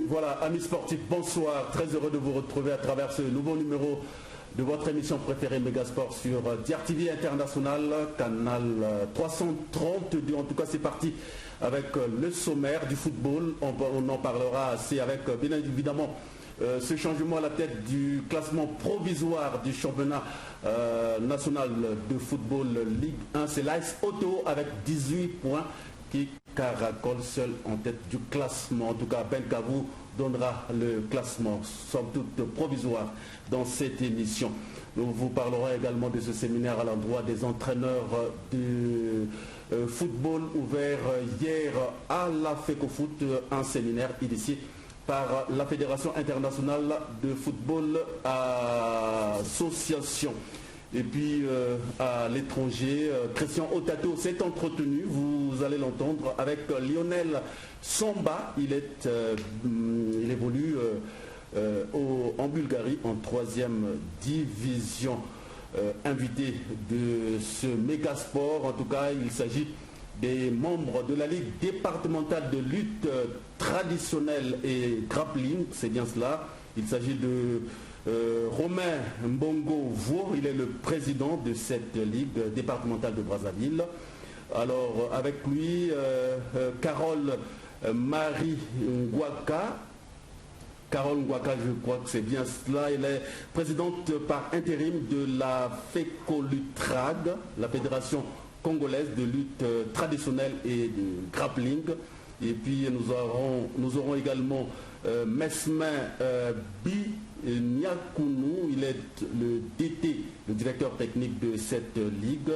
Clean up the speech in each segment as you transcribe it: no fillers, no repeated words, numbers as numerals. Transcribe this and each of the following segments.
Voilà, amis sportifs, bonsoir. Très heureux de vous retrouver à travers ce nouveau numéro de votre émission préférée Megasport sur DRTV International, canal 332. En tout cas, c'est parti avec le sommaire du football. On en parlera assez avec, bien évidemment, ce changement à la tête du classement provisoire du championnat national de football Ligue 1. C'est l'AS Auto avec 18 points qui caracole seul en tête du classement. En tout cas, Ben Kavou donnera le classement, somme toute provisoire, dans cette émission. Nous vous parlerons également de ce séminaire à l'endroit des entraîneurs du football ouvert hier à la FECOFOOT, un séminaire initié par la Fédération internationale de football association. Et puis à l'étranger, Christian Otato s'est entretenu, vous allez l'entendre, avec Lionel Samba. Il évolue en Bulgarie en 3e division. Invité de ce Megasport, en tout cas il s'agit des membres de la Ligue départementale de lutte traditionnelle et grappling, c'est bien cela. Il s'agit de Romain Mbongo Vour, il est le président de cette ligue départementale de Brazzaville. Alors avec lui, Carole Marie Ngwaka. Carole Ngwaka, je crois que c'est bien cela. Elle est présidente par intérim de la FECOLUTRAG, la Fédération congolaise de lutte traditionnelle et de grappling. Et puis nous aurons également Mesmin Niakounou, il est le DT, le directeur technique de cette ligue.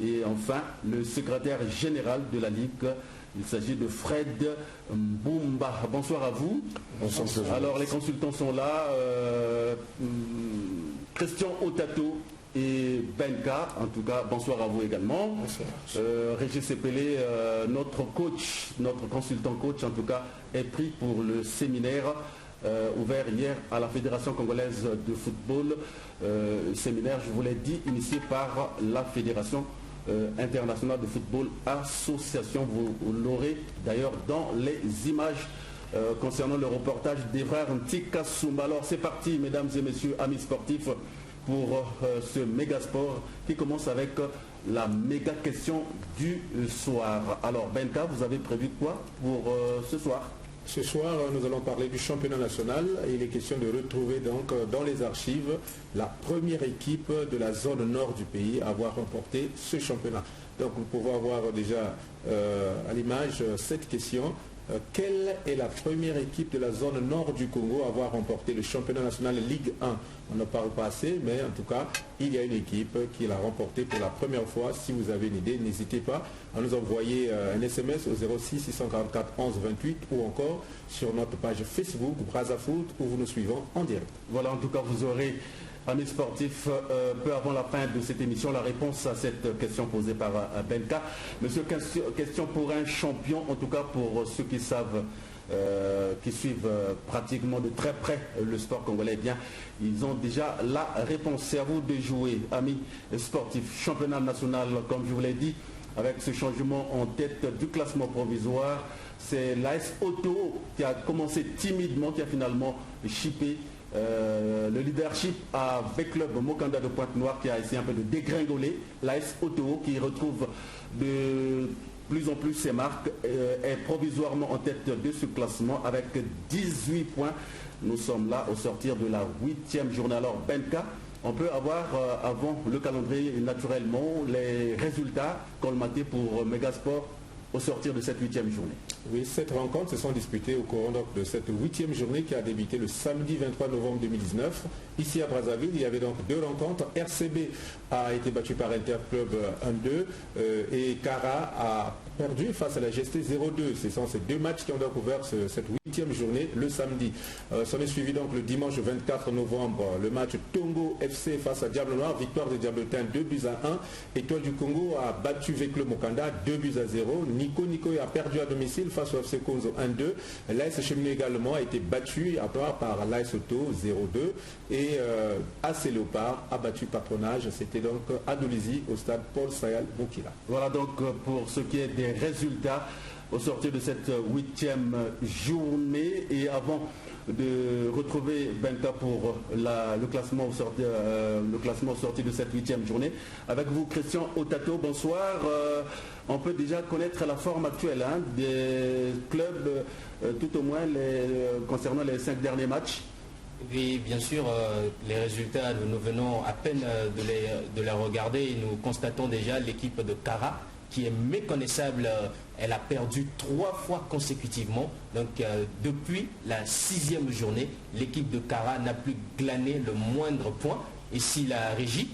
Et enfin, le secrétaire général de la ligue, il s'agit de Fred Mboumba. Bonsoir à vous. Bonsoir. Alors les consultants sont là, Christian Otato et Benka, en tout cas, bonsoir à vous également. Régis Sepelé, notre coach, notre consultant coach, en tout cas, est pris pour le séminaire ouvert hier à la Fédération congolaise de football. Séminaire, je vous l'ai dit, initié par la Fédération internationale de football association. Vous l'aurez d'ailleurs dans les images concernant le reportage des frères Ntika Soumba. Alors c'est parti, mesdames et messieurs, amis sportifs, pour ce mégasport qui commence avec la méga question du soir. Alors Benka, vous avez prévu quoi pour ce soir? Ce soir, nous allons parler du championnat national. Il est question de retrouver donc dans les archives la première équipe de la zone nord du pays à avoir remporté ce championnat. Donc nous pouvons avoir déjà à l'image cette question. Quelle est la première équipe de la zone nord du Congo à avoir remporté le championnat national Ligue 1? On ne parle pas assez, mais en tout cas, il y a une équipe qui l'a remporté pour la première fois. Si vous avez une idée, n'hésitez pas à nous envoyer un SMS au 06 644 11 28 ou encore sur notre page Facebook Brazzafoot où vous nous suivons en direct. Voilà, en tout cas, vous aurez, amis sportifs, peu avant la fin de cette émission, la réponse à cette question posée par Benka. Monsieur, question pour un champion, en tout cas pour ceux qui savent, qui suivent pratiquement de très près le sport congolais, bien, ils ont déjà la réponse. C'est à vous de jouer, amis sportifs. Championnat national, comme je vous l'ai dit, avec ce changement en tête du classement provisoire, c'est l'AS Auto qui a commencé timidement, qui a finalement chippé le leadership avec Club Mokanda de Pointe-Noire, qui a essayé un peu de dégringoler. L'AS Auto qui retrouve de plus en plus ses marques, est provisoirement en tête de ce classement avec 18 points. Nous sommes là au sortir de la 8e journée. Alors Benka, on peut avoir avant le calendrier naturellement les résultats colmatés pour Megasport au sortir de cette 8e journée. Oui, cette rencontre se sont disputées au cours de cette 8e journée qui a débuté le samedi 23 novembre 2019. Ici à Brazzaville, il y avait donc deux rencontres. RCB a été battu par Interclub 1-2 et Cara a perdu face à la GST 0-2. Ce sont ces deux matchs qui ont donc ouvert cette 8e journée le samedi. S'en est suivi donc le dimanche 24 novembre le match Tongo FC face à Diable Noir, victoire de Diabletin 2-1. Étoile du Congo a battu Veclo Mokanda 2-0. Nico a perdu à domicile face au FC Konzo 1-2. L'AS Cheminot également a été battu à part par l'AS Auto 0-2 et AC Léopard a battu Patronage. C'était donc à Dolisie au stade Paul Sayal Boukila. Voilà donc pour ce qui est des résultats au sortir de cette 8e journée. Et avant de retrouver Benka pour le classement au sortir de cette 8e journée, avec vous Christian Otato, bonsoir. On peut déjà connaître la forme actuelle des clubs, tout au moins concernant les 5 derniers matchs. Oui, bien sûr, les résultats, nous venons à peine de les regarder et nous constatons déjà l'équipe de Kara qui est méconnaissable. Elle a perdu 3 fois consécutivement. Donc depuis la 6e journée, l'équipe de Kara n'a plus glané le moindre point. Et si la régie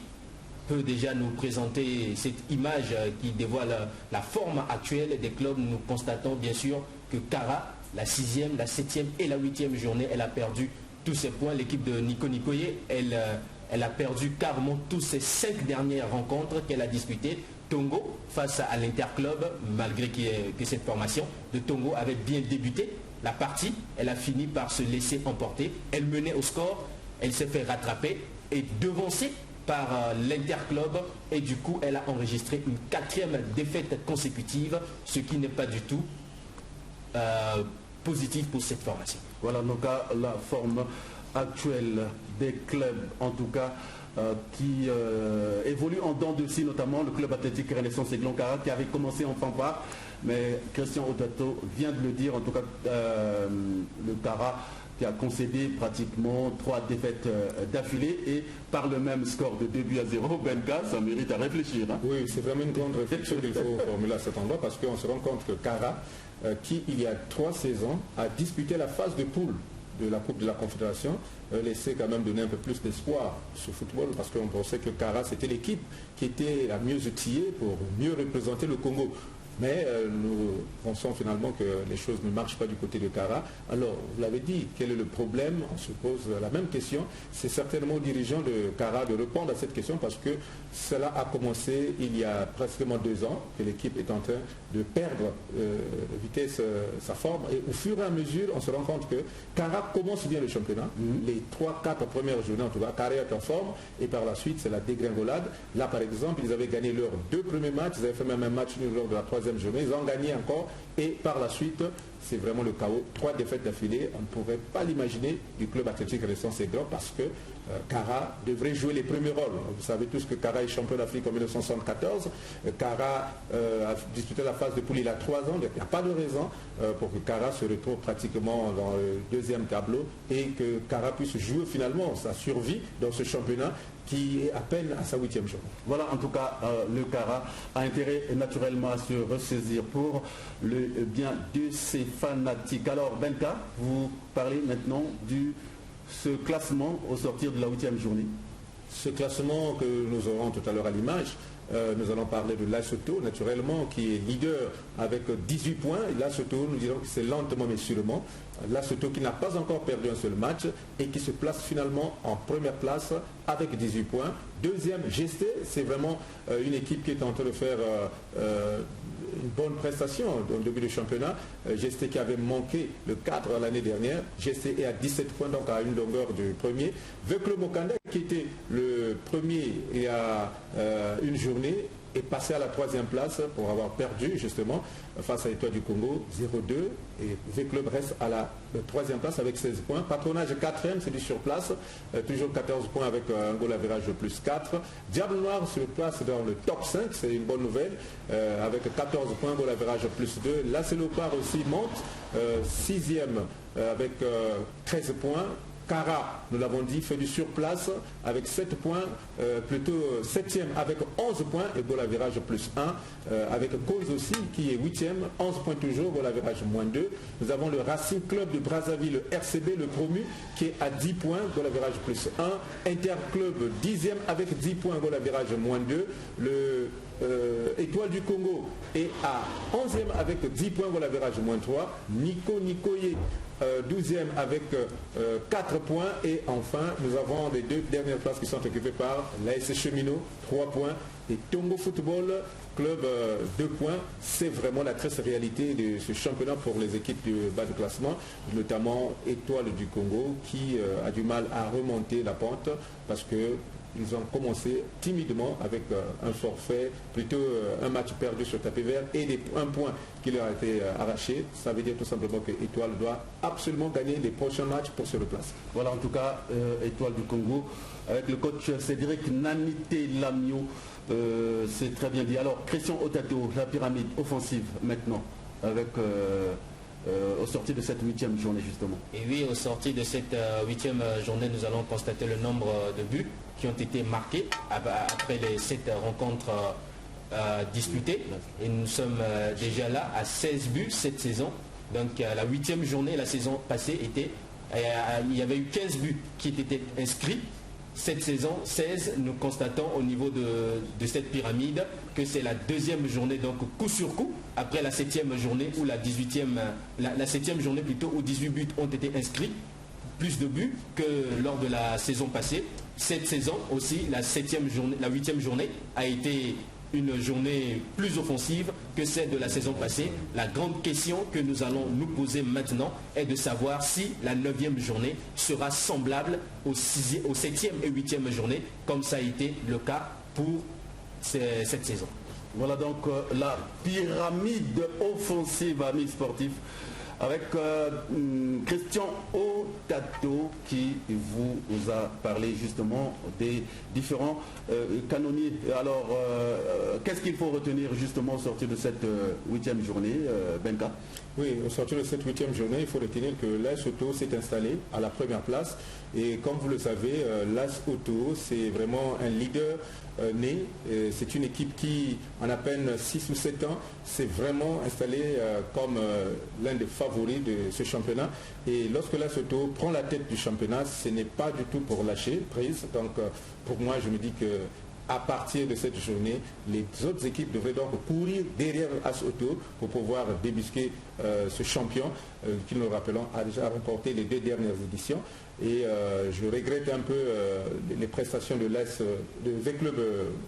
peut déjà nous présenter cette image qui dévoile la forme actuelle des clubs, nous constatons bien sûr que Kara, la 6e, la 7e et la 8e journée, elle a perdu tous ses points. L'équipe de Nico Nikoye, elle a perdu carrément tous ses 5 dernières rencontres qu'elle a disputées. Tongo face à l'Interclub, malgré que cette formation de Tongo avait bien débuté la partie, elle a fini par se laisser emporter. Elle menait au score, elle s'est fait rattraper et devancée par l'Interclub et du coup elle a enregistré une 4e défaite consécutive, ce qui n'est pas du tout positif pour cette formation. Voilà donc la forme actuelle des clubs, en tout cas qui évolue en dents de scie, notamment le club athlétique Renaissance Aiglon Kara qui avait commencé en fanfare, mais Christian Otato vient de le dire, en tout cas le Kara qui a concédé pratiquement 3 défaites d'affilée et par le même score de 2-0, Benka, ça mérite à réfléchir. Oui, c'est vraiment une grande réflexion qu'il faut formuler à cet endroit parce qu'on se rend compte que Kara, qui il y a 3 saisons a disputé la phase de poule de la Coupe de la Confédération, laissait quand même donner un peu plus d'espoir sur le football parce qu'on pensait que Kara c'était l'équipe qui était la mieux outillée pour mieux représenter le Congo. Mais nous pensons finalement que les choses ne marchent pas du côté de Kara. Alors, vous l'avez dit, quel est le problème? On se pose la même question. C'est certainement aux dirigeants de Kara de répondre à cette question parce que cela a commencé il y a pratiquement 2 ans que l'équipe est en train de perdre de vitesse sa forme. Et au fur et à mesure, on se rend compte que Kara commence bien le championnat. Les 3-4 premières journées, en tout cas, Kara est en forme. Et par la suite, c'est la dégringolade. Là, par exemple, ils avaient gagné leurs 2 premiers matchs. Ils avaient fait même un match nul lors de la 3e journée, ils ont gagné encore et par la suite c'est vraiment le chaos. 3 défaites d'affilée, on ne pourrait pas l'imaginer du club athlétique Renaissance Aiglon parce que Kara devrait jouer les premiers rôles. Vous savez tous que Kara est champion d'Afrique en 1974. Kara a disputé la phase de poule il y a 3 ans, donc il n'y a pas de raison pour que Kara se retrouve pratiquement dans le 2e tableau et que Kara puisse jouer finalement sa survie dans ce championnat qui est à peine à sa 8e journée. Voilà, en tout cas, le Kara a intérêt naturellement à se ressaisir pour le bien de ses fanatiques. Alors, Benka, vous parlez maintenant de ce classement au sortir de la 8e journée. Ce classement que nous aurons tout à l'heure à l'image, nous allons parler de Lesotho, naturellement, qui est leader avec 18 points. Et Lesotho, nous dirons que c'est lentement mais sûrement. Lesotho qui n'a pas encore perdu un seul match et qui se place finalement en première place avec 18 points. 2e, GST, c'est vraiment une équipe qui est en train de faire une bonne prestation au début du championnat. GST qui avait manqué le 4 l'année dernière. GST est à 17 points, donc à une longueur du premier. Veklo Mokanda, qui était le premier il y a une journée, est passé à la 3e place pour avoir perdu justement face à l'Étoile du Congo 0-2 et V-Club reste à la 3e place avec 16 points. Patronage 4e, c'est du surplace, toujours 14 points avec un goal average de plus 4. Diable Noir se place dans le top 5, c'est une bonne nouvelle, avec 14 points, goal average plus 2. La Célopard aussi monte, 6e avec 13 points. Kara, nous l'avons dit, fait du surplace avec 7 points, plutôt 7e avec 11 points et goal average plus 1, avec Cause aussi qui est 8e, 11 points toujours, goal average moins 2. Nous avons le Racing Club de Brazzaville, le RCB, le promu, qui est à 10 points, goal average plus 1. Interclub 10e avec 10 points, goal average moins 2. Le Étoile du Congo est à 11e avec 10 points, goal average moins 3. Nico Nikoye 12e avec 4 points et enfin nous avons les 2 dernières places qui sont occupées par l'AS Cheminot 3 points et Tongo Football Club 2 points. C'est vraiment la triste réalité de ce championnat pour les équipes du bas de classement, notamment Étoile du Congo qui a du mal à remonter la pente parce que ils ont commencé timidement avec un forfait, plutôt un match perdu sur tapis vert et un point qui leur a été arraché. Ça veut dire tout simplement que Étoile doit absolument gagner les prochains matchs pour se replacer. Voilà, en tout cas, Étoile du Congo, avec le coach Cédric Nanité Lamio, c'est très bien dit. Alors, Christian Otato, la pyramide offensive maintenant, avec au sorti de cette 8e journée justement. Et oui, au sorti de cette 8e journée, nous allons constater le nombre de buts qui ont été marqués après les 7 rencontres disputées. Et nous sommes déjà là à 16 buts cette saison. Donc la 8e journée, la saison passée, il y avait eu 15 buts qui étaient inscrits. Cette saison, 16, nous constatons au niveau de cette pyramide que c'est la 2e journée, donc coup sur coup, après la 7e journée ou la 7e journée plutôt, où 18 buts ont été inscrits, plus de buts que lors de la saison passée. Cette saison aussi, la 8e journée a été une journée plus offensive que celle de la saison passée. La grande question que nous allons nous poser maintenant est de savoir si la 9e journée sera semblable aux 7e et 8e journée, comme ça a été le cas pour cette saison. Voilà donc la pyramide offensive, amis sportifs, avec Christian Otato qui vous a parlé justement des différents canonniers. Alors, qu'est-ce qu'il faut retenir justement au sortir de cette 8e journée, Benka? Oui, au sortir de cette 8e journée, il faut retenir que l'AS Auto s'est installé à la première place. Et comme vous le savez, l'AS Auto, c'est vraiment un leader né. C'est une équipe qui, en à peine 6 ou 7 ans, s'est vraiment installée comme l'un des favoris de ce championnat. Et lorsque l'AS Auto prend la tête du championnat, ce n'est pas du tout pour lâcher prise. Donc, pour moi, je me dis que à partir de cette journée, les autres équipes devraient donc courir derrière AS Auto pour pouvoir débusquer ce champion qui, nous le rappelons, a déjà remporté les 2 dernières éditions. Et je regrette un peu les prestations de V-Club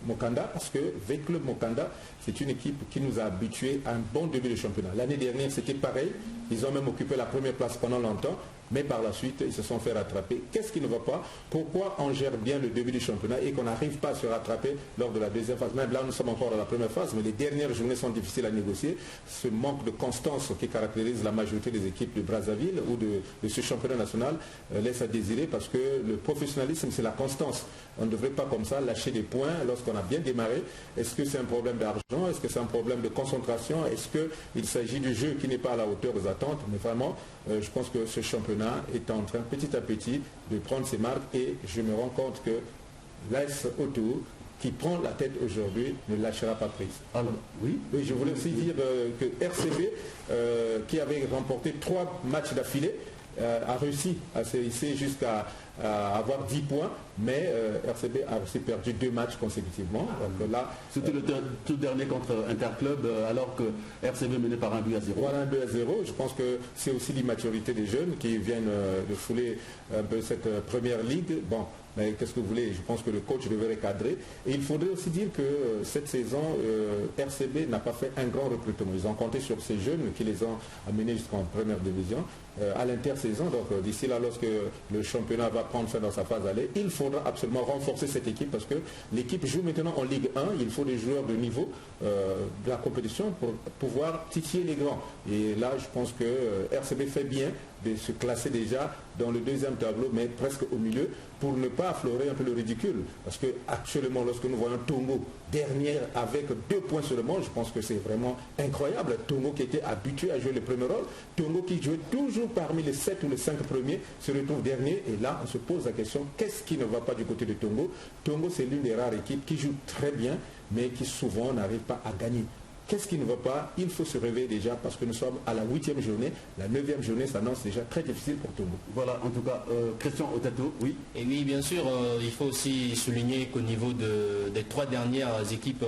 Mokanda, parce que V-Club Mokanda, c'est une équipe qui nous a habitués à un bon début de championnat. L'année dernière, c'était pareil. Ils ont même occupé la première place pendant longtemps. Mais par la suite, ils se sont fait rattraper. Qu'est-ce qui ne va pas? Pourquoi on gère bien le début du championnat et qu'on n'arrive pas à se rattraper lors de la deuxième phase? Même là, nous sommes encore à la première phase, mais les dernières journées sont difficiles à négocier. Ce manque de constance qui caractérise la majorité des équipes de Brazzaville ou de ce championnat national laisse à désirer, parce que le professionnalisme, c'est la constance. On ne devrait pas comme ça lâcher des points lorsqu'on a bien démarré. Est-ce que c'est un problème d'argent? Est-ce que c'est un problème de concentration? Est-ce qu'il s'agit du jeu qui n'est pas à la hauteur des attentes? Mais vraiment, je pense que ce championnat est en train petit à petit de prendre ses marques, et je me rends compte que l'AS Auto, qui prend la tête aujourd'hui, ne lâchera pas prise. Alors, oui. Je voulais aussi dire que RCB, qui avait remporté 3 matchs d'affilée, a réussi à se hisser jusqu'à avoir 10 points, mais RCB a aussi perdu 2 matchs consécutivement. Donc là, c'était le tout dernier contre Interclub, alors que RCB menait par 1 but à 0. Voilà, 1 but à 0. Je pense que c'est aussi l'immaturité des jeunes qui viennent de fouler un peu cette première ligue. Bon, mais qu'est-ce que vous voulez? Je pense que le coach devrait cadrer. Et il faudrait aussi dire que cette saison, RCB n'a pas fait un grand recrutement. Ils ont compté sur ces jeunes qui les ont amenés jusqu'en première division à l'intersaison. Donc d'ici là, lorsque le championnat va prendre fin dans sa phase aller, il faudra absolument renforcer cette équipe, parce que l'équipe joue maintenant en Ligue 1. Il faut des joueurs de niveau de la compétition pour pouvoir titiller les grands. Et là, je pense que RCB fait bien de se classer déjà dans le 2e tableau, mais presque au milieu, pour ne pas affleurer un peu le ridicule. Parce que actuellement, lorsque nous voyons Tongo dernière avec 2 points seulement, je pense que c'est vraiment incroyable. Tongo qui était habitué à jouer le premier rôle, Tongo qui jouait toujours parmi les 7 ou les 5 premiers, se retrouve dernier. Et là, on se pose la question, qu'est-ce qui ne va pas du côté de Tongo? Tongo, c'est l'une des rares équipes qui joue très bien, mais qui souvent n'arrive pas à gagner. Qu'est-ce qui ne va pas? Il faut se réveiller déjà, parce que nous sommes à la 8e journée. La 9e journée s'annonce déjà très difficile pour Tongo. Voilà, en tout cas, Christian Otato, oui. Et oui, bien sûr, il faut aussi souligner qu'au niveau des 3 dernières équipes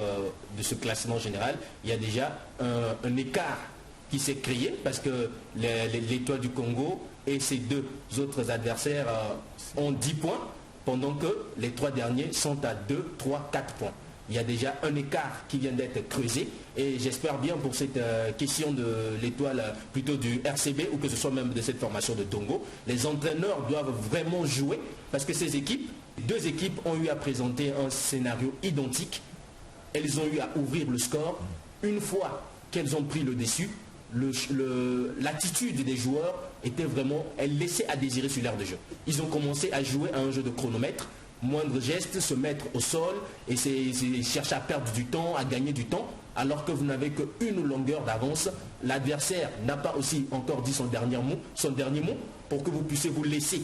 de ce classement général, il y a déjà un écart qui s'est créé, parce que l'Étoile du Congo et ses 2 autres adversaires ont 10 points, pendant que les 3 derniers sont à 2, 3, 4 points. Il y a déjà un écart qui vient d'être creusé, et j'espère bien pour cette question de l'Étoile, plutôt du RCB, ou que ce soit même de cette formation de Tongo, les entraîneurs doivent vraiment jouer, parce que ces équipes Deux équipes ont eu à présenter un scénario identique. Elles ont eu à ouvrir le score. Une fois qu'elles ont pris le dessus, l'attitude des joueurs était vraiment, elle laissait à désirer sur l'aire de jeu. Ils ont commencé à jouer à un jeu de chronomètre, moindre geste, se mettre au sol et chercher à perdre du temps, à gagner du temps, alors que vous n'avez qu'une longueur d'avance. L'adversaire n'a pas aussi encore dit son dernier mot pour que vous puissiez vous laisser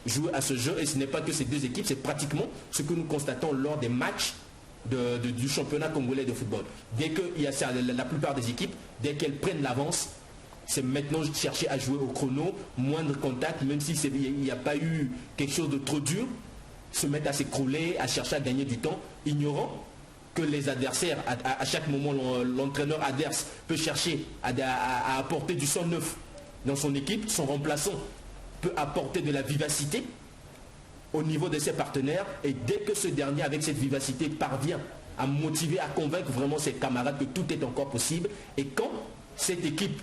jouer à ce jeu. Et ce n'est pas que ces deux équipes, c'est pratiquement ce que nous constatons lors des matchs du championnat congolais de football. Dès qu'il y a la plupart des équipes, dès qu'elles prennent l'avance, c'est maintenant chercher à jouer au chrono, moindre contact, même s'il n'y a pas eu quelque chose de trop dur, se mettre à s'écrouler, à chercher à gagner du temps, ignorant que les adversaires, à chaque moment, l'entraîneur adverse peut chercher à apporter du sang neuf dans son équipe, son remplaçant peut apporter de la vivacité au niveau de ses partenaires, et dès que ce dernier, avec cette vivacité, parvient à motiver, à convaincre vraiment ses camarades que tout est encore possible, et quand cette équipe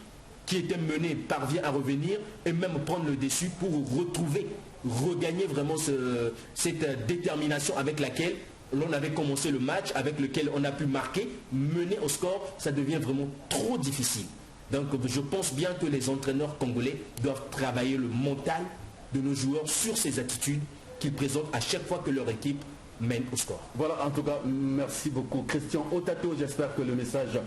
qui était menée parvient à revenir et même prendre le dessus pour regagner vraiment cette détermination avec laquelle l'on avait commencé le match, avec lequel on a pu marquer, mener au score, ça devient vraiment trop difficile. Donc je pense bien que les entraîneurs congolais doivent travailler le mental de nos joueurs sur ces attitudes qu'ils présentent à chaque fois que leur équipe mène au score. Voilà, en tout cas, merci beaucoup. Christian Otato, j'espère que le message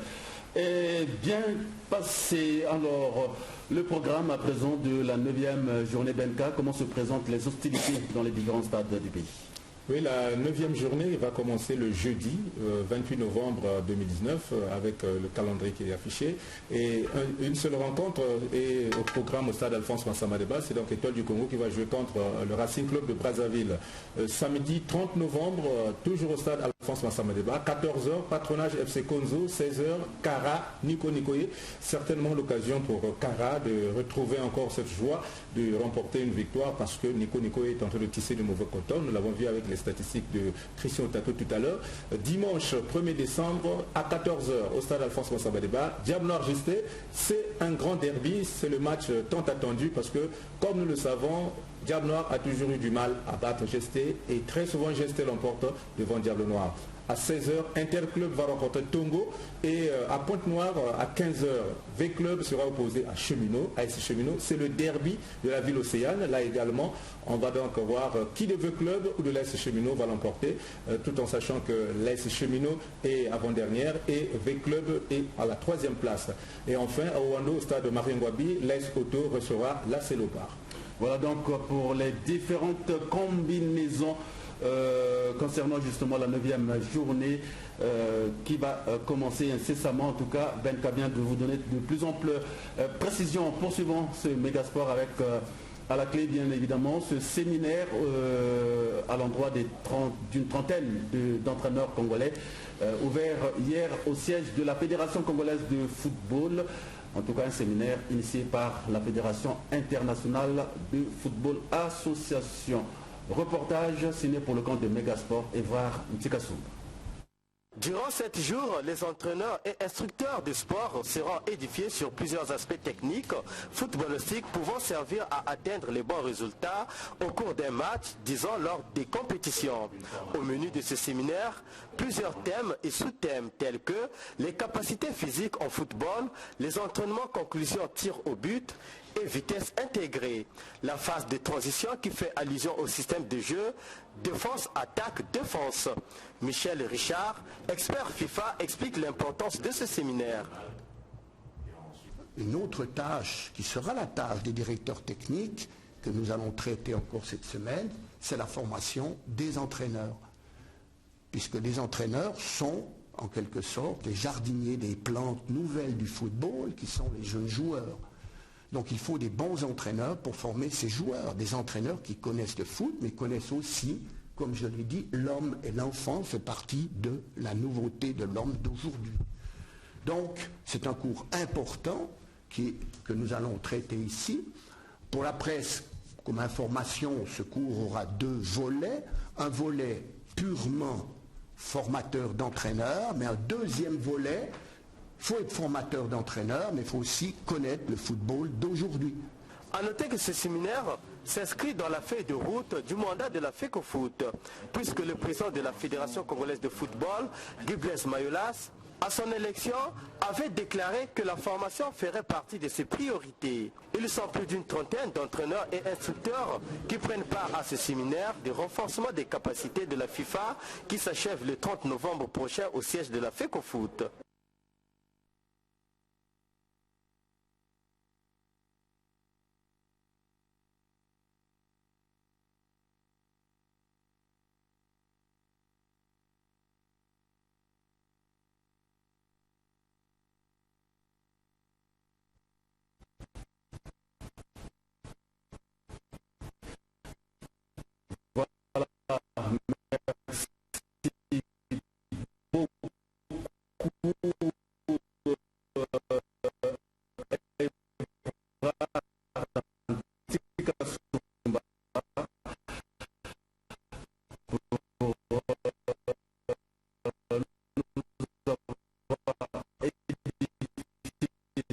est bien passé. Alors, le programme à présent de la 9e journée Benka, comment se présentent les hostilités dans les différents stades du pays? Oui, la 9e journée va commencer le jeudi 28 novembre 2019 avec le calendrier qui est affiché. Et une seule rencontre est au programme au stade Alphonse Massamadeba. C'est donc Étoile du Congo qui va jouer contre le Racing Club de Brazzaville. Samedi 30 novembre, toujours au stade Alphonse Massamadeba, 14h, Patronage FC Konzo, 16h, Kara, Nico Nikoye. Certainement l'occasion pour Kara de retrouver encore cette joie de remporter une victoire parce que Nico Nikoye est en train de tisser de mauvais coton. Nous l'avons vu avec les statistiques de Christian Otato tout à l'heure. Dimanche 1er décembre à 14h au stade Alphonse Massamadeba, Diable Noir Gesté, c'est un grand derby, c'est le match tant attendu parce que comme nous le savons, Diable Noir a toujours eu du mal à battre Gesté et très souvent Gesté l'emporte devant Diable Noir. À 16h, Interclub va rencontrer Tongo et à Pointe-Noire, à 15h, V-Club sera opposé à Cheminot, AS Cheminot. C'est le derby de la ville océane. Là également, on va donc voir qui de V-Club ou de l'AS Cheminot va l'emporter, tout en sachant que l'AS Cheminot est avant-dernière et V-Club est à la 3e place. Et enfin, à Ouando, au stade de Mariengwabi, l'AS Auto recevra la Célopard. Voilà donc pour les différentes combinaisons concernant justement la 9e journée qui va commencer incessamment. En tout cas, Benka vient de vous donner de plus amples précisions. Poursuivons ce mégasport avec à la clé bien évidemment ce séminaire à l'endroit d'une trentaine d'entraîneurs congolais ouvert hier au siège de la Fédération congolaise de football. En tout cas, un séminaire initié par la Fédération internationale de football association. Reportage signé pour le compte de Megasport, Évrard Mtikassou. Durant 7 jours, les entraîneurs et instructeurs de sport seront édifiés sur plusieurs aspects techniques, footballistiques, pouvant servir à atteindre les bons résultats au cours d'un match, disons lors des compétitions. Au menu de ce séminaire, plusieurs thèmes et sous-thèmes tels que les capacités physiques en football, les entraînements conclusion tir au but et vitesse intégrée. La phase de transition qui fait allusion au système de jeu défense, attaque, défense. Michel Richard, expert FIFA, explique l'importance de ce séminaire. Une autre tâche qui sera la tâche des directeurs techniques que nous allons traiter encore cette semaine, c'est la formation des entraîneurs. Puisque les entraîneurs sont en quelque sorte les jardiniers des plantes nouvelles du football qui sont les jeunes joueurs. Donc il faut des bons entraîneurs pour former ces joueurs, des entraîneurs qui connaissent le foot, mais connaissent aussi, comme je l'ai dit, l'homme et l'enfant fait partie de la nouveauté de l'homme d'aujourd'hui. Donc c'est un cours important que nous allons traiter ici. Pour la presse, comme information, ce cours aura 2 volets. Un volet purement formateur d'entraîneurs, mais un deuxième volet. Il faut être formateur d'entraîneur, mais il faut aussi connaître le football d'aujourd'hui. A noter que ce séminaire s'inscrit dans la feuille de route du mandat de la FECOFOOT, puisque le président de la Fédération congolaise de football, Guy Blaise Mayolas, à son élection, avait déclaré que la formation ferait partie de ses priorités. Ils sont plus d'une trentaine d'entraîneurs et instructeurs qui prennent part à ce séminaire de renforcement des capacités de la FIFA qui s'achève le 30 novembre prochain au siège de la FECOFOOT.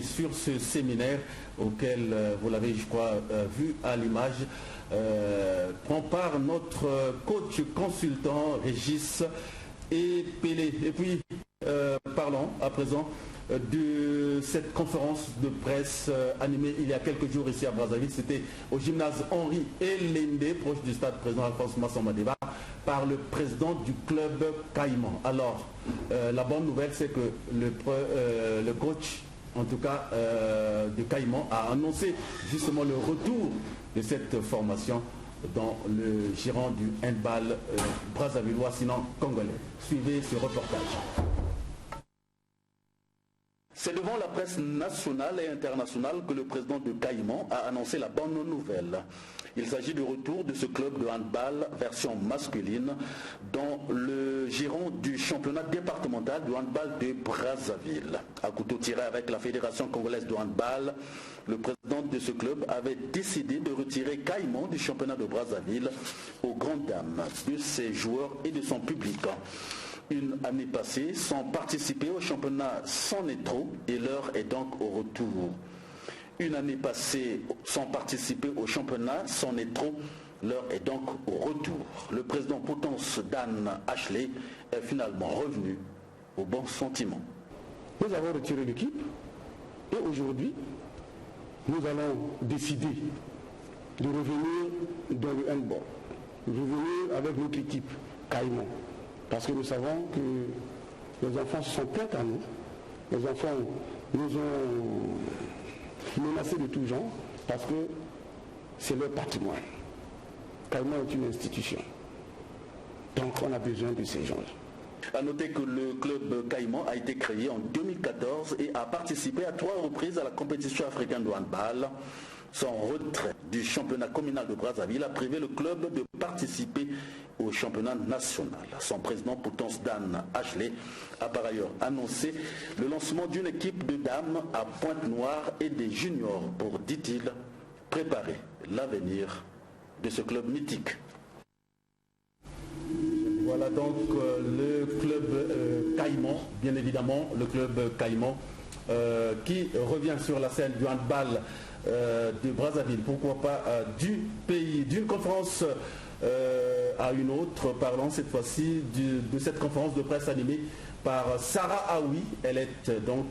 Sur ce séminaire auquel vous l'avez, je crois, vu à l'image, prend part notre coach consultant Régis et Pelé. Et puis, parlons à présent de cette conférence de presse animée il y a quelques jours ici à Brazzaville. C'était au gymnase Henri Elende, proche du stade président Alphonse Massamadeba, par le président du club Caïman. Alors, la bonne nouvelle, c'est que le coach, en tout cas de Caïman, a annoncé justement le retour de cette formation dans le giron du handball brazzavillois, sinon congolais. Suivez ce reportage. C'est devant la presse nationale et internationale que le président de Caïman a annoncé la bonne nouvelle. Il s'agit du retour de ce club de handball version masculine dans le giron du championnat départemental de handball de Brazzaville. À couteau tiré avec la Fédération congolaise de handball, le président de ce club avait décidé de retirer Caïman du championnat de Brazzaville aux grandes dames de ses joueurs et de son public. Une année passée sans participer au championnat c'en est trop et l'heure est donc au retour. Une année passée sans participer au championnat c'en est trop, l'heure est donc au retour. Le président Potence Dan Ashley est finalement revenu au bon sentiment. Nous avons retiré l'équipe et aujourd'hui nous allons décider de revenir dans le handball, de revenir avec notre équipe Caïman. Parce que nous savons que les enfants sont prêts à nous. Les enfants nous ont menacés de tout genre parce que c'est leur patrimoine. Caïman est une institution. Donc on a besoin de ces gens-là. A noter que le club Caïman a été créé en 2014 et a participé à 3 reprises à la compétition africaine de handball. Son retrait du championnat communal de Brazzaville a privé le club de participer au championnat national. Son président Potence Dan Ashley a par ailleurs annoncé le lancement d'une équipe de dames à Pointe-Noire et des juniors pour, dit-il, préparer l'avenir de ce club mythique. Voilà donc le club Caïman, bien évidemment, le club Caïman qui revient sur la scène du handball de Brazzaville, pourquoi pas du pays, d'une conférence à une autre. Parlons cette fois-ci de cette conférence de presse animée par Sarah Aoui. Elle est donc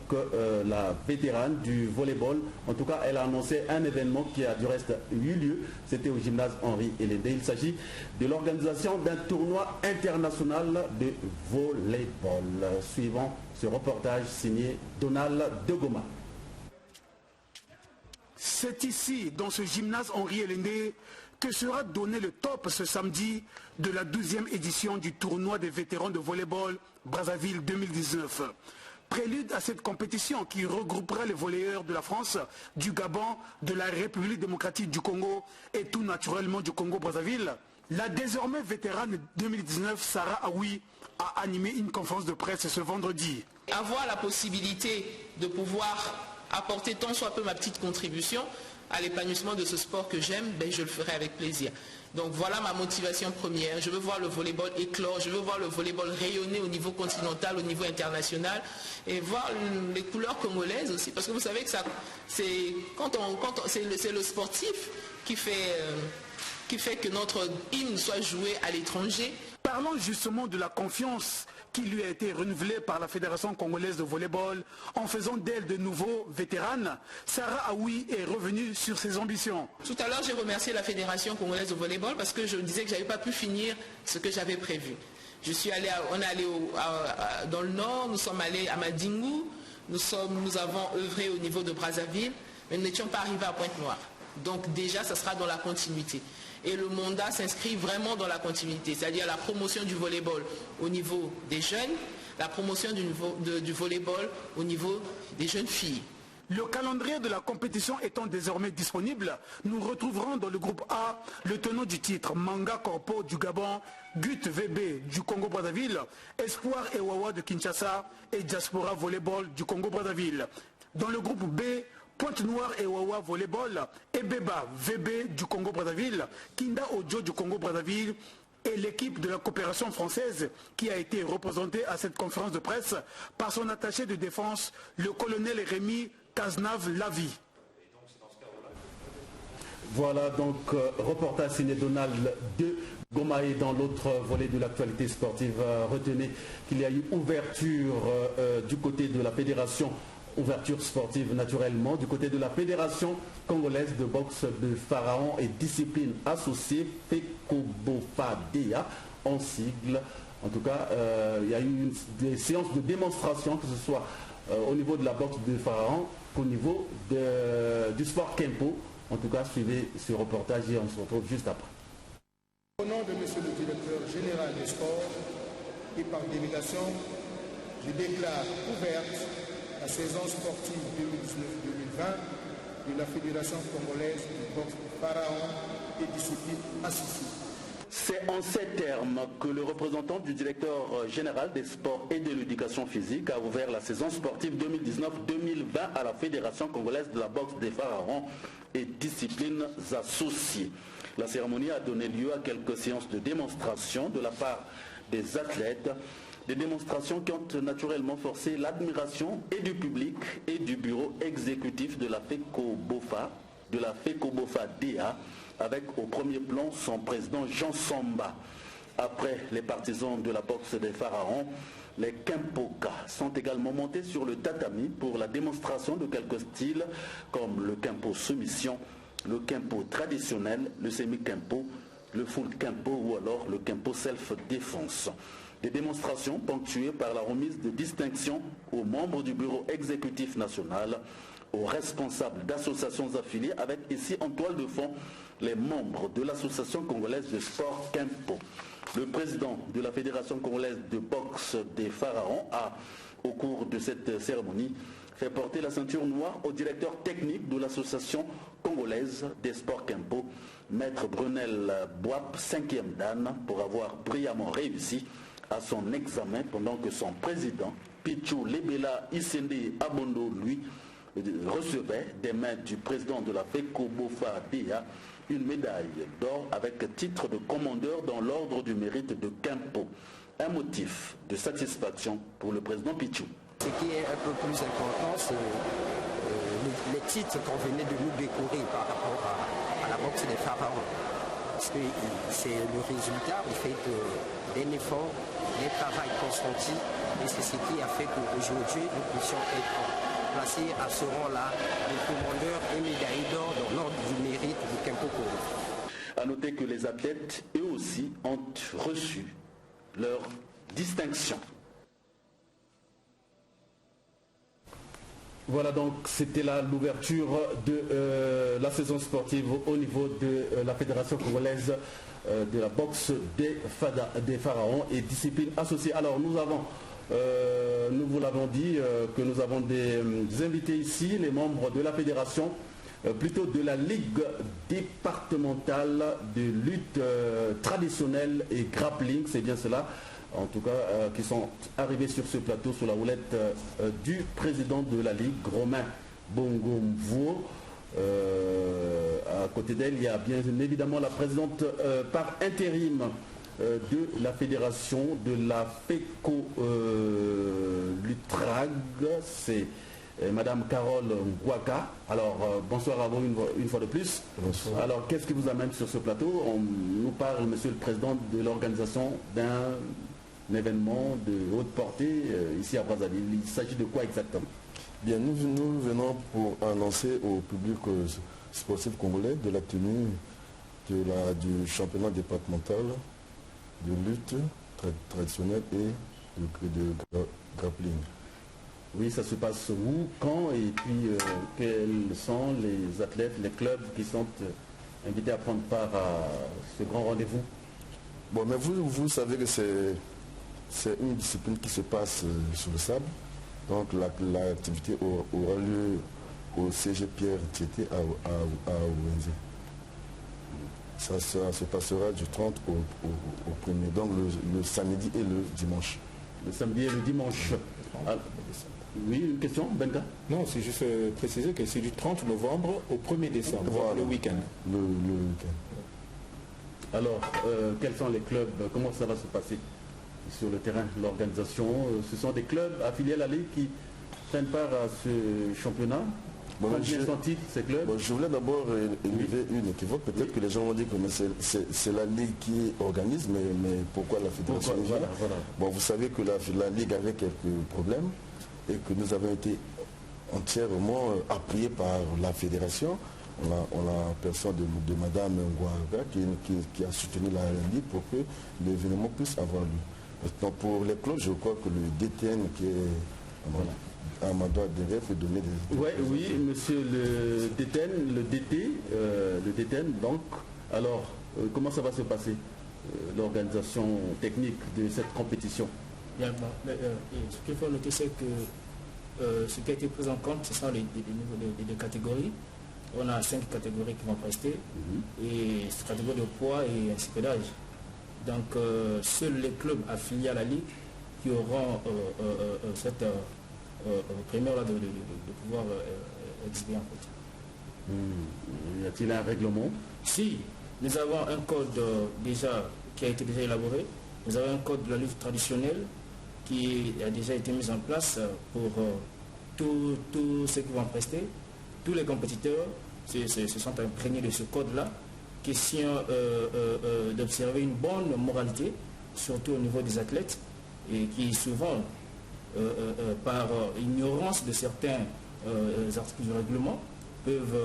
la vétérane du volleyball. En tout cas, elle a annoncé un événement qui a du reste eu lieu. C'était au gymnase Henri Elende. Il s'agit de l'organisation d'un tournoi international de volleyball. Suivant ce reportage signé Donald Degoma. C'est ici, dans ce gymnase Henri Elende, que sera donné le top ce samedi de la 12e édition du tournoi des vétérans de volleyball Brazzaville 2019. Prélude à cette compétition qui regroupera les volleyeurs de la France, du Gabon, de la République démocratique du Congo et tout naturellement du Congo-Brazzaville, la désormais vétérane 2019 Sarah Aoui a animé une conférence de presse ce vendredi. Avoir la possibilité de pouvoir apporter tant soit peu ma petite contribution à l'épanouissement de ce sport que j'aime, ben, je le ferai avec plaisir. Donc voilà ma motivation première. Je veux voir le volleyball éclore, je veux voir le volleyball rayonner au niveau continental, au niveau international et voir les couleurs congolaises aussi. Parce que vous savez que c'est le sportif qui fait que notre hymne soit joué à l'étranger. Parlons justement de la confiance qui lui a été renouvelée par la Fédération congolaise de volleyball en faisant d'elle de nouveaux vétérans. Sarah Aoui est revenue sur ses ambitions. Tout à l'heure, j'ai remercié la Fédération congolaise de volleyball parce que je disais que je n'avais pas pu finir ce que j'avais prévu. On est allé dans le nord, nous sommes allés à Madingu, nous avons œuvré au niveau de Brazzaville, mais nous n'étions pas arrivés à Pointe-Noire. Donc déjà, ça sera dans la continuité. Et le mandat s'inscrit vraiment dans la continuité, c'est-à-dire la promotion du volleyball au niveau des jeunes, la promotion du volleyball au niveau des jeunes filles. Le calendrier de la compétition étant désormais disponible, nous retrouverons dans le groupe A le tenant du titre Manga Corpo du Gabon, Gut VB du Congo-Brazzaville, Espoir et Wawa de Kinshasa et Diaspora Volleyball du Congo-Brazzaville. Dans le groupe B, Pointe-Noire et Wawa Volleyball, Ebeba VB du Congo-Brazzaville, Kinda Ojo du Congo-Brazzaville et l'équipe de la coopération française qui a été représentée à cette conférence de presse par son attaché de défense, le colonel Rémi Cazenave-Lavie. Voilà donc reportage signé Donald de Gomaé. Dans l'autre volet de l'actualité sportive. Retenez qu'il y a eu ouverture du côté de la fédération. Ouverture sportive naturellement du côté de la Fédération congolaise de boxe de Pharaon et discipline associée FECOBOFA-DEA en sigle. En tout cas, il y a eu des séances de démonstration, que ce soit au niveau de la boxe de Pharaon qu'au niveau du sport Kempo. En tout cas, suivez ce reportage et on se retrouve juste après. Au nom de Monsieur le Directeur Général des Sports et par délégation, je déclare ouverte la saison sportive 2019-2020 de la Fédération congolaise de boxe Pharaon et discipline associée. C'est en ces termes que le représentant du directeur général des sports et de l'éducation physique a ouvert la saison sportive 2019-2020 à la Fédération congolaise de la boxe des Pharaons et disciplines associées. La cérémonie a donné lieu à quelques séances de démonstration de la part des athlètes. Des démonstrations qui ont naturellement forcé l'admiration et du public et du bureau exécutif de la FECOBOFA-DEA, avec au premier plan son président Jean Samba. Après les partisans de la boxe des Pharaons, les Kempoka sont également montés sur le tatami pour la démonstration de quelques styles comme le Kempo soumission, le Kempo traditionnel, le semi-Kempo, le full Kempo ou alors le Kempo self-défense. Des démonstrations ponctuées par la remise de distinctions aux membres du bureau exécutif national, aux responsables d'associations affiliées, avec ici en toile de fond les membres de l'association congolaise de sport Kempo. Le président de la Fédération congolaise de boxe des Pharaons a, au cours de cette cérémonie, fait porter la ceinture noire au directeur technique de l'association congolaise des sports Kempo, Maître Brunel Boap, 5e dan, pour avoir brillamment réussi à son examen pendant que son président, Pichou Lebela Isende Abondo, lui, recevait des mains du président de la FECOBOFA-DEA une médaille d'or avec titre de commandeur dans l'ordre du mérite de Kempo. Un motif de satisfaction pour le président Pichou. Ce qui est un peu plus important, c'est les titres qu'on venait de nous décorer par rapport à la boxe des Pharaons. Parce que c'est le résultat au fait d'un effort, d'un travail consenti, et c'est ce qui a fait qu'aujourd'hui nous puissions être placés à ce rang-là de commandeur et médaille d'or dans l'ordre du mérite du Kempo Congo. A noter que les athlètes, eux aussi, ont reçu leur distinction. Voilà donc, c'était là l'ouverture de la saison sportive au niveau de la Fédération congolaise de la boxe des Pharaons et disciplines associées. Alors nous avons, nous vous l'avons dit, que nous avons des invités ici, les membres de la Fédération, plutôt de la Ligue départementale de lutte traditionnelle et grappling, c'est bien cela. En tout cas, qui sont arrivés sur ce plateau sous la houlette du président de la Ligue, Romain Bongomvo. À côté d'elle, il y a bien évidemment la présidente par intérim de la fédération de la FECO Lutrag, c'est Madame Carole Ngouaka. Alors bonsoir à vous une fois de plus. Bonsoir. Alors qu'est-ce qui vous amène sur ce plateau? On nous parle, Monsieur le Président, de l'organisation d'un événement de haute portée ici à Brazzaville. Il s'agit de quoi exactement? Bien, nous venons pour annoncer au public sportif congolais de la tenue du championnat départemental de lutte traditionnelle et de grappling. Oui, ça se passe où, quand, et puis quels sont les athlètes, les clubs qui sont invités à prendre part à ce grand rendez-vous? Bon, mais vous savez que c'est une discipline qui se passe sur le sable. Donc l'activité aura lieu au CG Pierre Tieté à Ouenze. Ça se passera du 30 au 1er, donc le samedi et le dimanche. Le samedi et le dimanche. Oui, une question, Benga? Non, c'est juste préciser que c'est du 30 novembre au 1er décembre, voilà, le week-end. Le week-end. Alors, quels sont les clubs? Comment ça va se passer sur le terrain, l'organisation? Ce sont des clubs affiliés à la Ligue qui prennent part à ce championnat? Combien sont-ils, ces clubs? Je voulais d'abord élever une équivoque. Peut-être que les gens vont dire que c'est la Ligue qui organise, mais pourquoi la fédération? Voilà. Bon, vous savez que la Ligue avait quelques problèmes et que nous avons été entièrement appuyés par la fédération. On a personne de Madame Ngouaga qui a soutenu la Ligue pour que l'événement puisse avoir lieu. Maintenant, pour les clubs, je crois que le DTN qui est à ma droite derrière peut donner des... Oui, monsieur le DTN, donc, alors, comment ça va se passer, l'organisation technique de cette compétition? Bien, ce qu'il faut noter, c'est que ce qui a été pris en compte, ce sont les niveaux de catégories. On a 5 catégories qui vont prester, et cette catégorie de poids et ainsi que d'âge. Donc, seuls les clubs affiliés à la Ligue qui auront cette première-là de pouvoir exhiber en fait. Y a-t-il un règlement? Si, nous avons un code qui a été déjà élaboré. Nous avons un code de la lutte traditionnelle qui a déjà été mis en place pour tous ceux qui vont prester. Tous les compétiteurs se sont imprégnés de ce code-là. Question d'observer une bonne moralité, surtout au niveau des athlètes, et qui souvent, par ignorance de certains articles du règlement, peuvent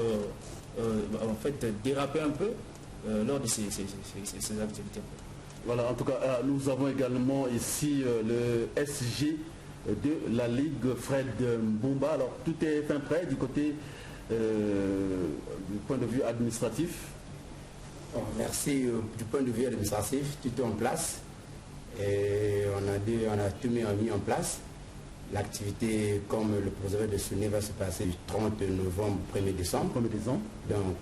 en fait déraper un peu lors de ces activités. Voilà, en tout cas, nous avons également ici le SG de la Ligue, Fred Mbumba. Alors, tout est fin prêt du côté du point de vue administratif. Bon, merci. Du point de vue administratif, tout est en place. Et on a tout mis en place. L'activité, comme le président de souligner, va se passer du 30 novembre au 1er décembre. Donc,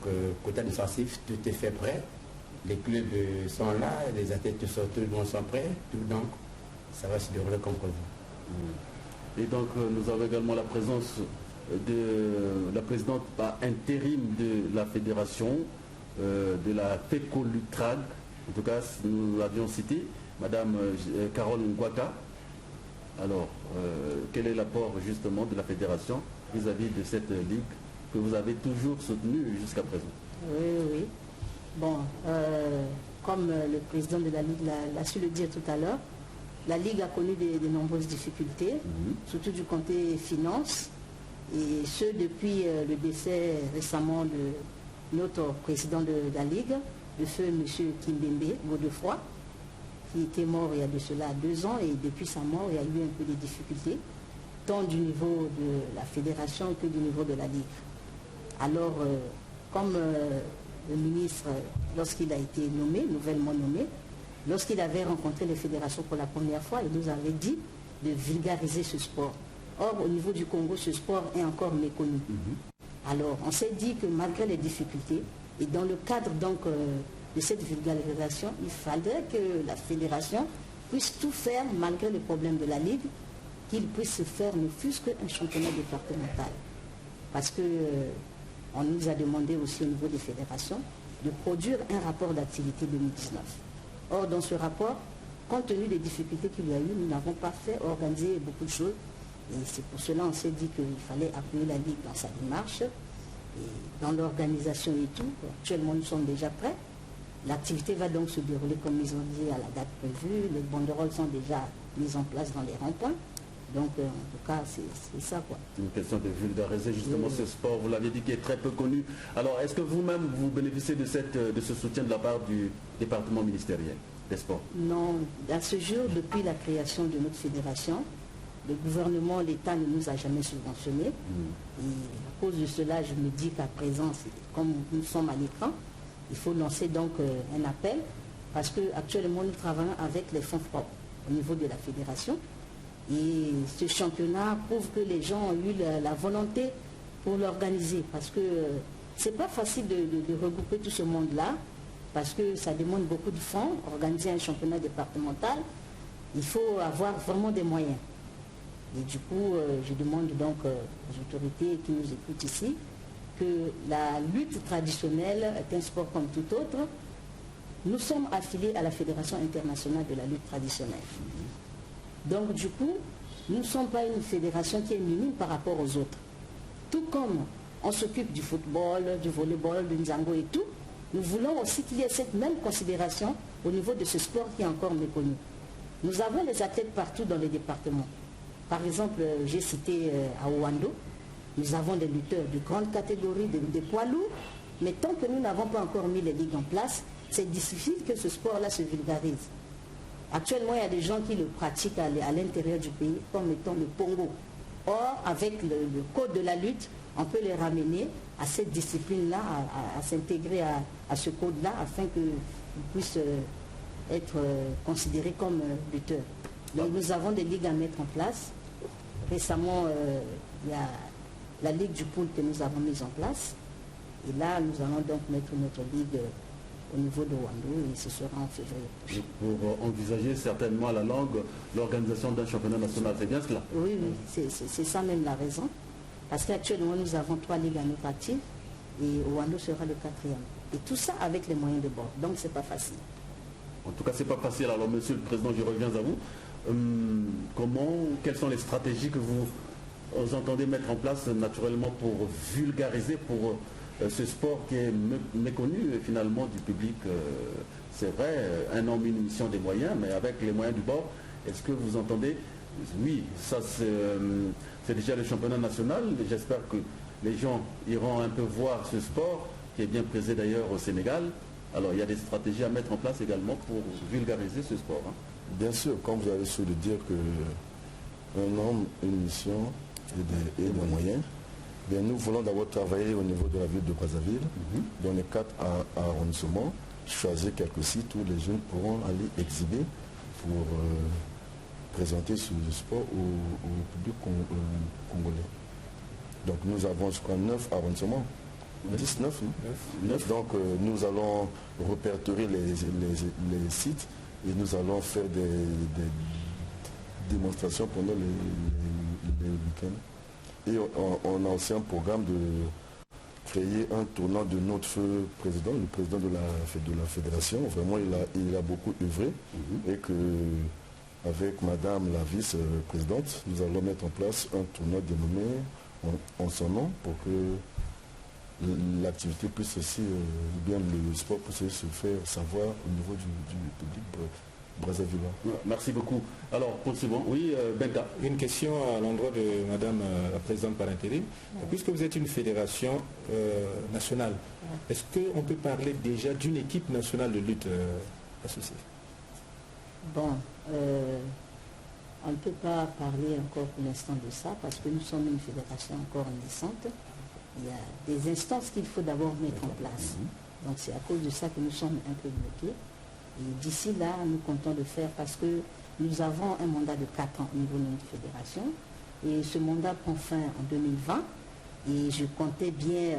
côté administratif, tout est fait prêt. Les clubs sont là, les athlètes tout le monde sont prêts. Donc, ça va se dérouler comme prévu. Et donc, nous avons également la présence de la présidente par intérim de la fédération, de la FECO Lutrag. En tout cas, nous l'avions cité, Madame Carole Ngouaka. Alors, quel est l'apport justement de la fédération vis-à-vis de cette ligue que vous avez toujours soutenue jusqu'à présent? Oui. Bon, comme le président de la Ligue l'a su le dire tout à l'heure, la Ligue a connu de nombreuses difficultés, surtout du côté finance, et ce depuis le décès récemment de notre président de la Ligue, le feu M. Kimbembe Godefroy, qui était mort il y a de cela 2 ans, et depuis sa mort, il y a eu un peu de difficultés, tant du niveau de la fédération que du niveau de la Ligue. Alors, comme le ministre, lorsqu'il a été nommé, nouvellement nommé, lorsqu'il avait rencontré les fédérations pour la première fois, il nous avait dit de vulgariser ce sport. Or, au niveau du Congo, ce sport est encore méconnu. Alors, on s'est dit que malgré les difficultés, et dans le cadre donc de cette vulgarisation, il fallait que la fédération puisse tout faire, malgré les problèmes de la Ligue, qu'il puisse se faire ne fût-ce qu'un championnat départemental. Parce que on nous a demandé aussi au niveau des fédérations de produire un rapport d'activité 2019. Or, dans ce rapport, compte tenu des difficultés qu'il y a eu, nous n'avons pas fait organiser beaucoup de choses. Et c'est pour cela qu'on s'est dit qu'il fallait appuyer la Ligue dans sa démarche, et dans l'organisation et tout. Actuellement, nous sommes déjà prêts. L'activité va donc se dérouler comme ils ont dit à la date prévue. Les banderoles sont déjà mises en place dans les ronds-points. Donc, en tout cas, c'est ça, quoi. Une question de vulgariser justement ce sport, vous l'avez dit, qui est très peu connu. Alors, est-ce que vous-même, vous bénéficiez de ce soutien de la part du département ministériel des sports? Non, à ce jour, depuis la création de notre fédération, le gouvernement, l'État ne nous a jamais subventionnés. Et à cause de cela, je me dis qu'à présent, comme nous sommes à l'écran, il faut lancer donc un appel, parce qu'actuellement, nous travaillons avec les fonds propres au niveau de la fédération. Et ce championnat prouve que les gens ont eu la volonté pour l'organiser, parce que ce n'est pas facile de regrouper tout ce monde-là, parce que ça demande beaucoup de fonds. Organiser un championnat départemental, il faut avoir vraiment des moyens. Et du coup, je demande donc aux autorités qui nous écoutent ici que la lutte traditionnelle est un sport comme tout autre. Nous sommes affiliés à la Fédération internationale de la lutte traditionnelle. Donc du coup, nous ne sommes pas une fédération qui est minime par rapport aux autres. Tout comme on s'occupe du football, du volleyball, du nzango et tout, nous voulons aussi qu'il y ait cette même considération au niveau de ce sport qui est encore méconnu. Nous avons les athlètes partout dans les départements. Par exemple, j'ai cité à Ouando, nous avons des lutteurs de grande catégorie, des poids lourds, mais tant que nous n'avons pas encore mis les ligues en place, c'est difficile que ce sport-là se vulgarise. Actuellement, il y a des gens qui le pratiquent à l'intérieur du pays, comme étant le pongo. Or, avec le code de la lutte, on peut les ramener à cette discipline-là, à s'intégrer à ce code-là, afin qu'ils puissent être considérés comme lutteurs. Donc, nous avons des ligues à mettre en place. Récemment, il y a la Ligue du pool que nous avons mise en place. Et là, nous allons donc mettre notre ligue au niveau de Ouando et ce sera en février. Pour envisager certainement à la longue l'organisation d'un championnat national, c'est bien cela? Oui, c'est ça même la raison. Parce qu'actuellement, nous avons 3 ligues à notre actif et Ouando sera le 4e. Et tout ça avec les moyens de bord. Donc, c'est pas facile. En tout cas, c'est pas facile. Alors, monsieur le président, je reviens à vous. Quelles sont les stratégies que vous entendez mettre en place naturellement pour vulgariser, pour ce sport qui est méconnu finalement du public? C'est vrai, un an, une mission des moyens, mais avec les moyens du bord, est-ce que vous entendez? Oui, ça c'est déjà le championnat national. J'espère que les gens iront un peu voir ce sport qui est bien présent d'ailleurs au Sénégal. Alors il y a des stratégies à mettre en place également pour vulgariser ce sport. Bien sûr, comme vous avez su le dire, qu'un homme, une mission et des moyens. Bien, nous voulons d'abord travailler au niveau de la ville de Brazzaville, dans les 4 arrondissements, choisir quelques sites où les jeunes pourront aller exhiber pour présenter ce sport au public congolais. Donc nous avons, je crois, 9 arrondissements. 19, 9. Donc nous allons répertorier les sites et nous allons faire des démonstrations pendant les week-ends. Et on a aussi un programme de créer un tournoi de notre feu président, le président de la fédération. Vraiment, il a beaucoup œuvré et que avec madame la vice-présidente, nous allons mettre en place un tournoi dénommé en son nom pour que l'activité puisse aussi, bien le sport puisse se faire savoir au niveau du public brazzavillois. Merci beaucoup. Alors, poursuivons. Oui, Benka. Une question à l'endroit de madame la présidente par intérim. Puisque vous êtes une fédération nationale, est-ce qu'on peut parler déjà d'une équipe nationale de lutte associée? Bon, on ne peut pas parler encore pour l'instant de ça parce que nous sommes une fédération encore naissante. Il y a des instances qu'il faut d'abord mettre en place. Donc c'est à cause de ça que nous sommes un peu bloqués. Et d'ici là, nous comptons le faire parce que nous avons un mandat de 4 ans au niveau de notre fédération. Et ce mandat prend fin en 2020. Et je comptais bien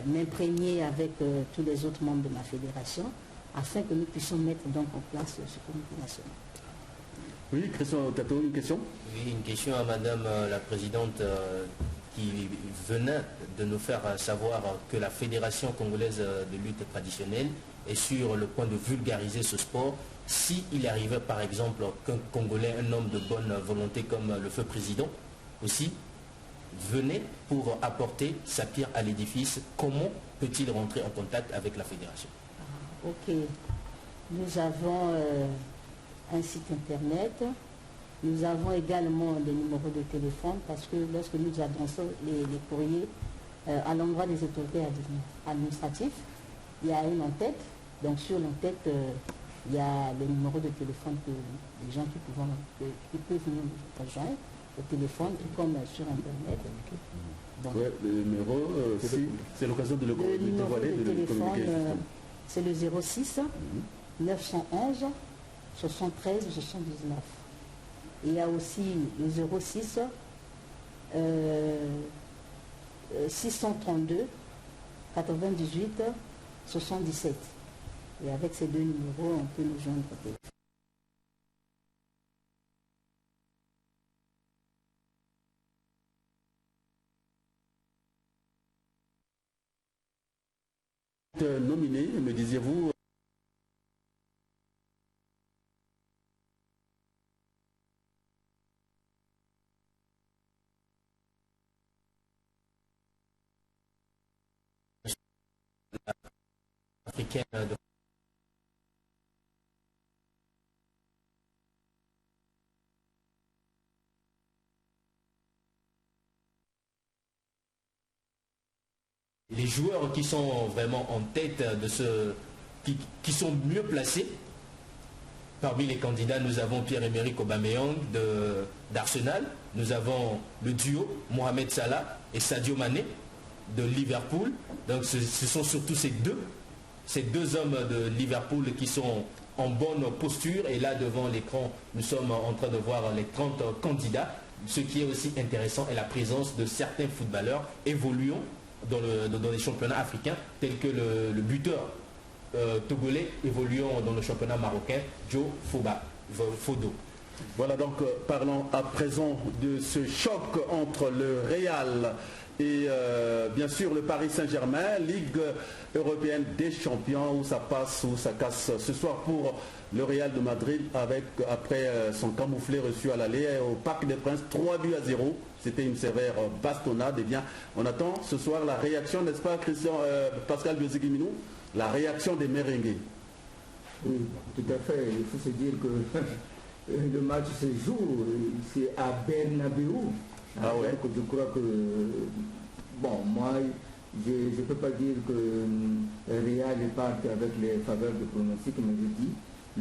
m'imprégner avec tous les autres membres de ma fédération afin que nous puissions mettre donc en place ce comité national. Oui, Christian Tato, une question? Oui, une question à madame la présidente qui venait de nous faire savoir que la Fédération congolaise de lutte traditionnelle est sur le point de vulgariser ce sport. S'il arrivait par exemple qu'un Congolais, un homme de bonne volonté comme le feu président aussi, venait pour apporter sa pierre à l'édifice, comment peut-il rentrer en contact avec la Fédération? Ok. Nous avons un site internet. Nous avons également des numéros de téléphone parce que lorsque nous adressons les courriers à l'endroit des autorités administratives, il y a une en-tête. Donc sur l'en-tête, il y a le numéro de téléphone que les gens qui peuvent nous rejoindre au téléphone, tout comme sur Internet. Donc, ouais, le numéro, c'est l'occasion de le communiquer. Le numéro de téléphone, c'est le 06 911 73 79. Il y a aussi le 06 632 98 77. Et avec ces deux numéros, on peut nous joindre au téléphone. Nominé, me disiez-vous? Africaine de... Les joueurs qui sont vraiment en tête de ce... qui sont mieux placés, parmi les candidats, nous avons Pierre-Emerick Aubameyang d'Arsenal, nous avons le duo Mohamed Salah et Sadio Mané de Liverpool. Donc ce sont surtout ces deux hommes de Liverpool qui sont en bonne posture. Et là, devant l'écran, nous sommes en train de voir les 30 candidats. Ce qui est aussi intéressant est la présence de certains footballeurs évoluant dans les championnats africains, tels que le buteur togolais évoluant dans le championnat marocain, Joe Fodo. Voilà, donc parlons à présent de ce choc entre le Real et bien sûr le Paris Saint-Germain, Ligue européenne des champions, où ça passe, où ça casse ce soir pour le Real de Madrid, après son camouflé reçu à l'aller au Parc des Princes, 3-0. C'était une sévère bastonnade. Et bien, on attend ce soir la réaction, n'est-ce pas, Pascal Biozigiminou, la réaction des merengues. Oui, tout à fait. Il faut se dire que le match se joue, c'est à Bernabéu. Ah ouais. Donc je crois que, bon, moi, je ne peux pas dire que Real parte avec les faveurs de pronostic, mais je dis,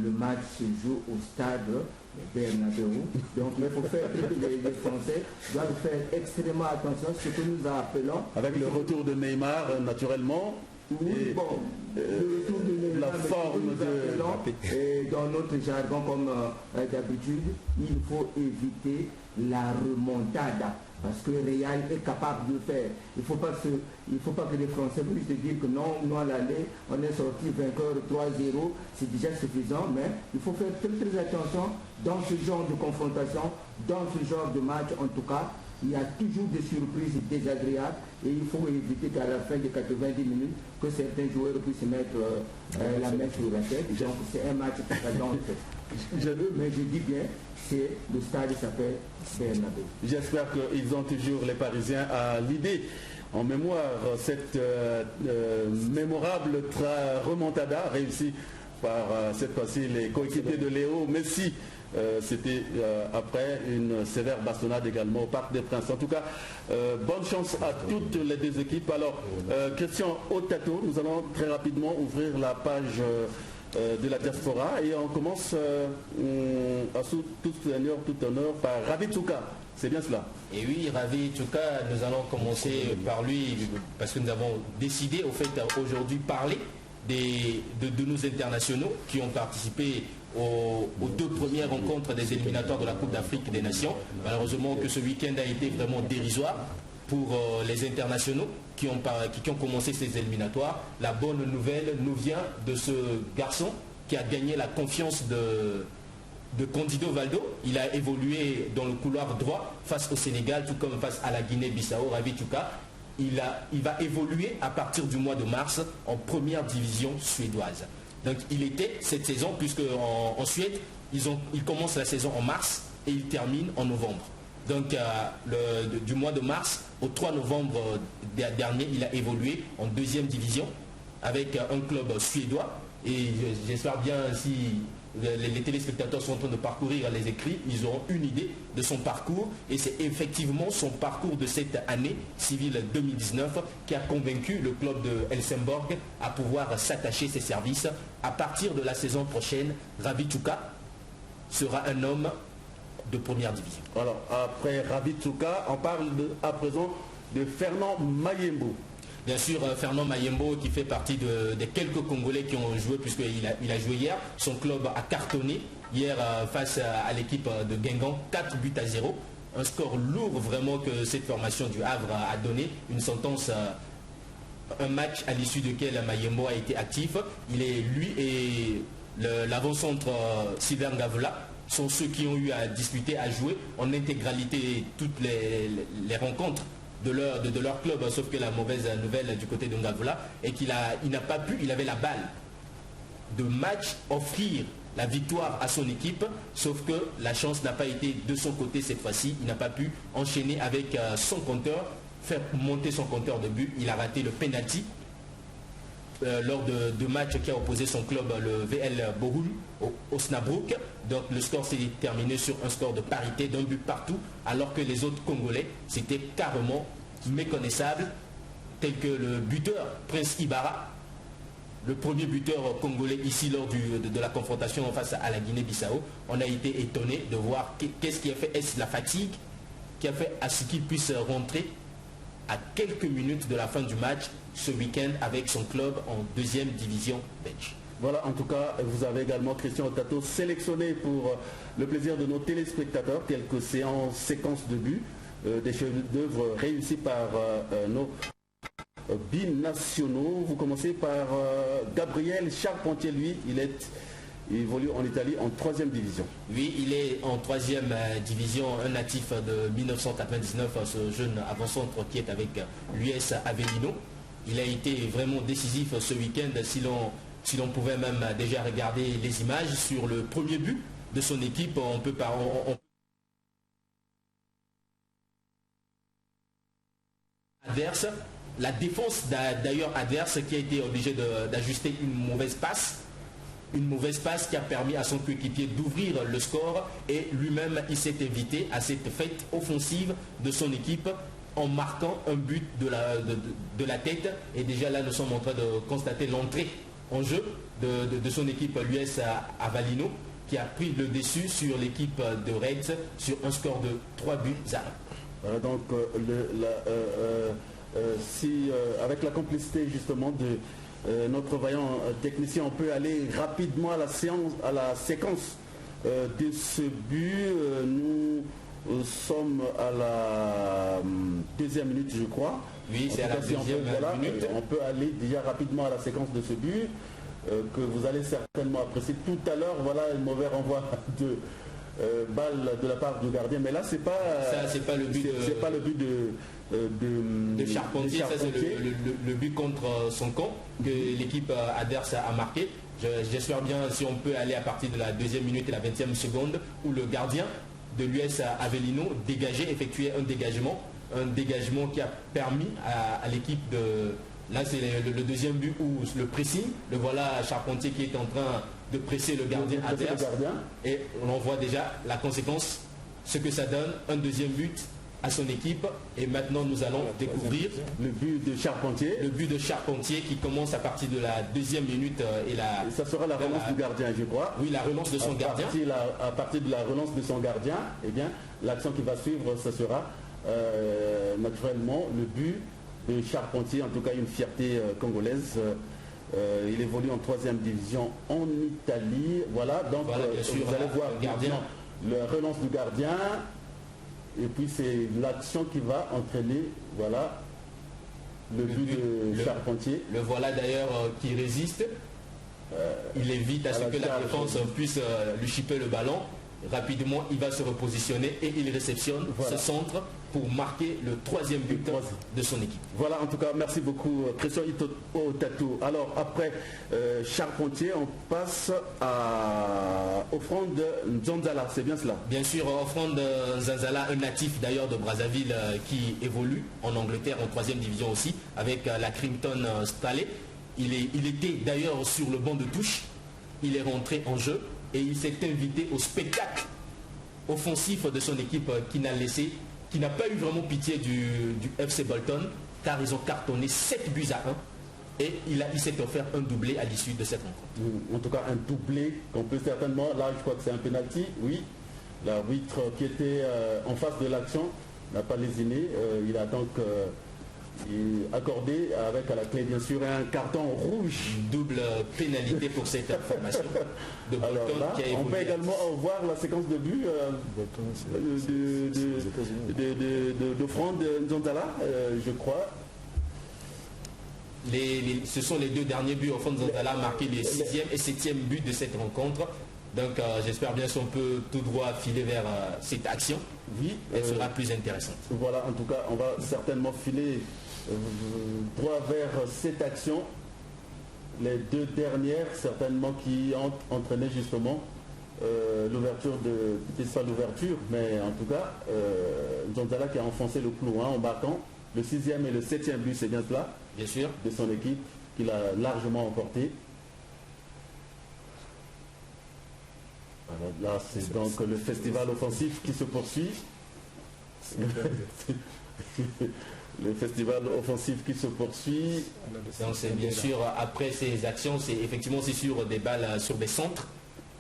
le match se joue au stade Bernabéu. Donc il faut faire que les Français doivent faire extrêmement attention à ce que nous appelons. Avec le retour de Neymar, naturellement. Oui, bon, le retour de Neymar, la forme et dans notre jargon, comme d'habitude, il faut éviter la remontada. Parce que Real est capable de le faire. Il ne faut pas que les Français puissent se dire que non, nous à l'aller, on est sorti vainqueur 3-0, c'est déjà suffisant, mais il faut faire très très attention dans ce genre de confrontation, dans ce genre de match en tout cas. Il y a toujours des surprises désagréables et il faut éviter qu'à la fin des 90 minutes, que certains joueurs puissent mettre la main sur la tête. Donc c'est un match qui s'annonce. Mais je dis bien, le stade s'appelle Bernabéu. J'espère qu'ils ont toujours, les Parisiens, à l'idée, en mémoire, cette mémorable remontada réussie par cette fois-ci les coéquipiers de Léo Messi. C'était après une sévère bastonnade également au Parc des Princes. En tout cas, bonne chance à toutes les deux équipes. Alors, Christian Otato, nous allons très rapidement ouvrir la page de la diaspora et on commence à tout honneur par Ravi Tchouka. C'est bien cela? Et oui, Ravi Tchouka, nous allons commencer par lui parce que nous avons décidé au fait aujourd'hui parler de nos internationaux qui ont participé aux deux premières rencontres des éliminatoires de la Coupe d'Afrique des Nations. Malheureusement que ce week-end a été vraiment dérisoire pour les internationaux qui ont commencé ces éliminatoires. La bonne nouvelle nous vient de ce garçon qui a gagné la confiance de Candido Valdo. Il a évolué dans le couloir droit face au Sénégal, tout comme face à la Guinée-Bissau. Ravi Tuka, il va évoluer à partir du mois de mars en première division suédoise. Donc il était cette saison, puisque en Suède, ils commencent la saison en mars et ils terminent en novembre. Donc du mois de mars au 3 novembre dernier, il a évolué en deuxième division avec un club suédois. Et j'espère bien, si les téléspectateurs sont en train de parcourir les écrits, ils auront une idée de son parcours. Et c'est effectivement son parcours de cette année civile 2019 qui a convaincu le club de Helsingborg à pouvoir s'attacher ses services. À partir de la saison prochaine, Ravi Tuka sera un homme de première division. Alors, après Ravi Tuka, on parle à présent de Fernand Mayembo. Bien sûr, Fernand Mayembo qui fait partie des quelques Congolais qui ont joué, puisqu'il a joué hier. Son club a cartonné hier face à l'équipe de Guingamp, 4-0. Un score lourd vraiment que cette formation du Havre a donné. Une sentence, un match à l'issue duquel Mayembo a été actif. Lui et l'avant-centre Sylvain Gavola sont ceux qui ont eu à disputer, à jouer en intégralité toutes les rencontres de leur club, sauf que la mauvaise nouvelle du côté de Ngavola est qu'il n'a pas pu, il avait la balle de match, offrir la victoire à son équipe, sauf que la chance n'a pas été de son côté cette fois-ci. Il n'a pas pu enchaîner avec son compteur, faire monter son compteur de but. Il a raté le penalty lors de matchs qui a opposé son club, le VL Bohum, au Snabrook. Donc le score s'est terminé sur un score de parité d'un but partout, alors que les autres Congolais, c'était carrément méconnaissable, tel que le buteur Prince Ibarra, le premier buteur congolais ici lors de la confrontation face à la Guinée-Bissau. On a été étonné de voir qu'est-ce qui a fait, est-ce la fatigue qui a fait à ce qu'il puisse rentrer à quelques minutes de la fin du match ce week-end avec son club en deuxième division belge. Voilà, en tout cas, vous avez également Christian Otato sélectionné pour le plaisir de nos téléspectateurs quelques séquences de buts, des chefs-d'œuvre réussis par nos binationaux. Vous commencez par Gabriel Charpentier, lui, il évolue en Italie en 3e division. Oui, il est en 3e division, un natif de 1999, ce jeune avant-centre qui est avec l'US Avellino. Il a été vraiment décisif ce week-end, si l'on pouvait même déjà regarder les images sur le premier but de son équipe. On peut adverse, la défense d'ailleurs adverse qui a été obligée d'ajuster une mauvaise passe qui a permis à son coéquipier d'ouvrir le score, et lui-même il s'est évité à cette fête offensive de son équipe en marquant un but de la tête. Et déjà là nous sommes en train de constater l'entrée en jeu de son équipe, l'US Avellino, qui a pris le dessus sur l'équipe de Reds sur un score de 3 buts à 1. Donc avec la complicité justement de notre vaillant technicien, on peut aller rapidement à la séquence de ce but. Nous sommes à la 2e minute, je crois. Oui, c'est à la 2e minute. On peut aller déjà rapidement à la séquence de ce but que vous allez certainement apprécier tout à l'heure. Voilà un mauvais renvoi de balle de la part du gardien, mais là c'est pas le but c'est pas le but de Charpentier. Ça c'est le but contre son camp que l'équipe adverse a marqué. J'espère bien si on peut aller à partir de la 2e minute et la 20e seconde où le gardien de l'US Avellino effectuait un dégagement qui a permis à l'équipe de... Là c'est le 2e but où le pressing, le voilà Charpentier qui est en train de presser le gardien adverse, et on voit déjà la conséquence, ce que ça donne, un 2e but à son équipe. Et maintenant nous allons découvrir le but de Charpentier. Le but de Charpentier qui commence à partir de la 2e minute et ça sera la relance du gardien, je crois. Oui, la relance de son gardien. À partir de la relance de son gardien, eh bien l'action qui va suivre, ce sera naturellement le but de Charpentier, en tout cas une fierté congolaise. Il évolue en 3e division en Italie. Voilà, donc voilà, vous allez voir la relance du gardien, et puis c'est l'action qui va entraîner, voilà, le but de Charpentier. Le voilà d'ailleurs qui résiste. il évite à ce que la défense puisse lui chipper le ballon. Rapidement, il va se repositionner et il réceptionne ce centre pour marquer le 3e but de son équipe. Voilà, en tout cas, merci beaucoup Christian Otato. Alors après Charpentier, on passe à Offrande Nzanzala, c'est bien cela? Bien sûr, Offrande Nzanzala, un natif d'ailleurs de Brazzaville qui évolue en Angleterre en 3e division aussi, avec la Crimton Stallé. Il était d'ailleurs sur le banc de touche, il est rentré en jeu et il s'est invité au spectacle offensif de son équipe qui n'a pas eu vraiment pitié du FC Bolton, car ils ont cartonné 7 buts à 1 et il s'est offert un doublé à l'issue de cette rencontre. En tout cas un doublé qu'on peut certainement, là je crois que c'est un penalty, oui. L'arbitre qui était en face de l'action n'a pas lésiné, il attend que accordé avec à la clé bien sûr un carton rouge. Double pénalité pour cette formation de Bolton. Alors là, on peut également voir la séquence de but d'Offrande Nzanzala, je crois. Ce sont les 2 derniers buts. Offrande Nzanzala a marqué les 6e et 7e buts de cette rencontre. Donc j'espère bien qu'on peut tout droit filer vers cette action. Oui, elle sera plus intéressante. Voilà, en tout cas, on va certainement filer droit vers cette action. Les 2 dernières, certainement, qui ont entraîné justement l'ouverture de... Peut-être pas l'ouverture, mais en tout cas, Nzanzala qui a enfoncé le clou en marquant le 6e et le 7e but, c'est bien cela? Bien sûr. De son équipe, qu'il a largement emporté. Là, c'est donc le festival offensif qui se poursuit. Le festival offensif qui se poursuit. Donc c'est bien sûr, après ces actions, c'est sur des balles, sur des centres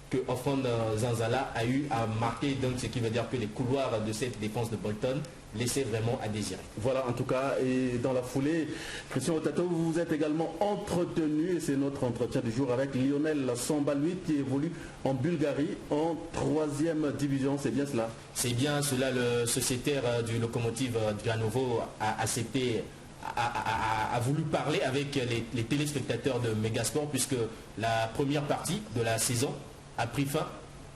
que Offrande Nzanzala a eu à marquer, donc ce qui veut dire que les couloirs de cette défense de Bolton laissaient vraiment à désirer. Voilà, en tout cas, et dans la foulée, Christian Otato, vous vous êtes également entretenu, et c'est notre entretien du jour, avec Lionel Samba, lui qui évolue en Bulgarie en 3e division, c'est bien cela? C'est bien cela, le sociétaire du Lokomotiv Djanovo a accepté, a voulu parler avec les téléspectateurs de Megasport, puisque la première partie de la saison a pris fin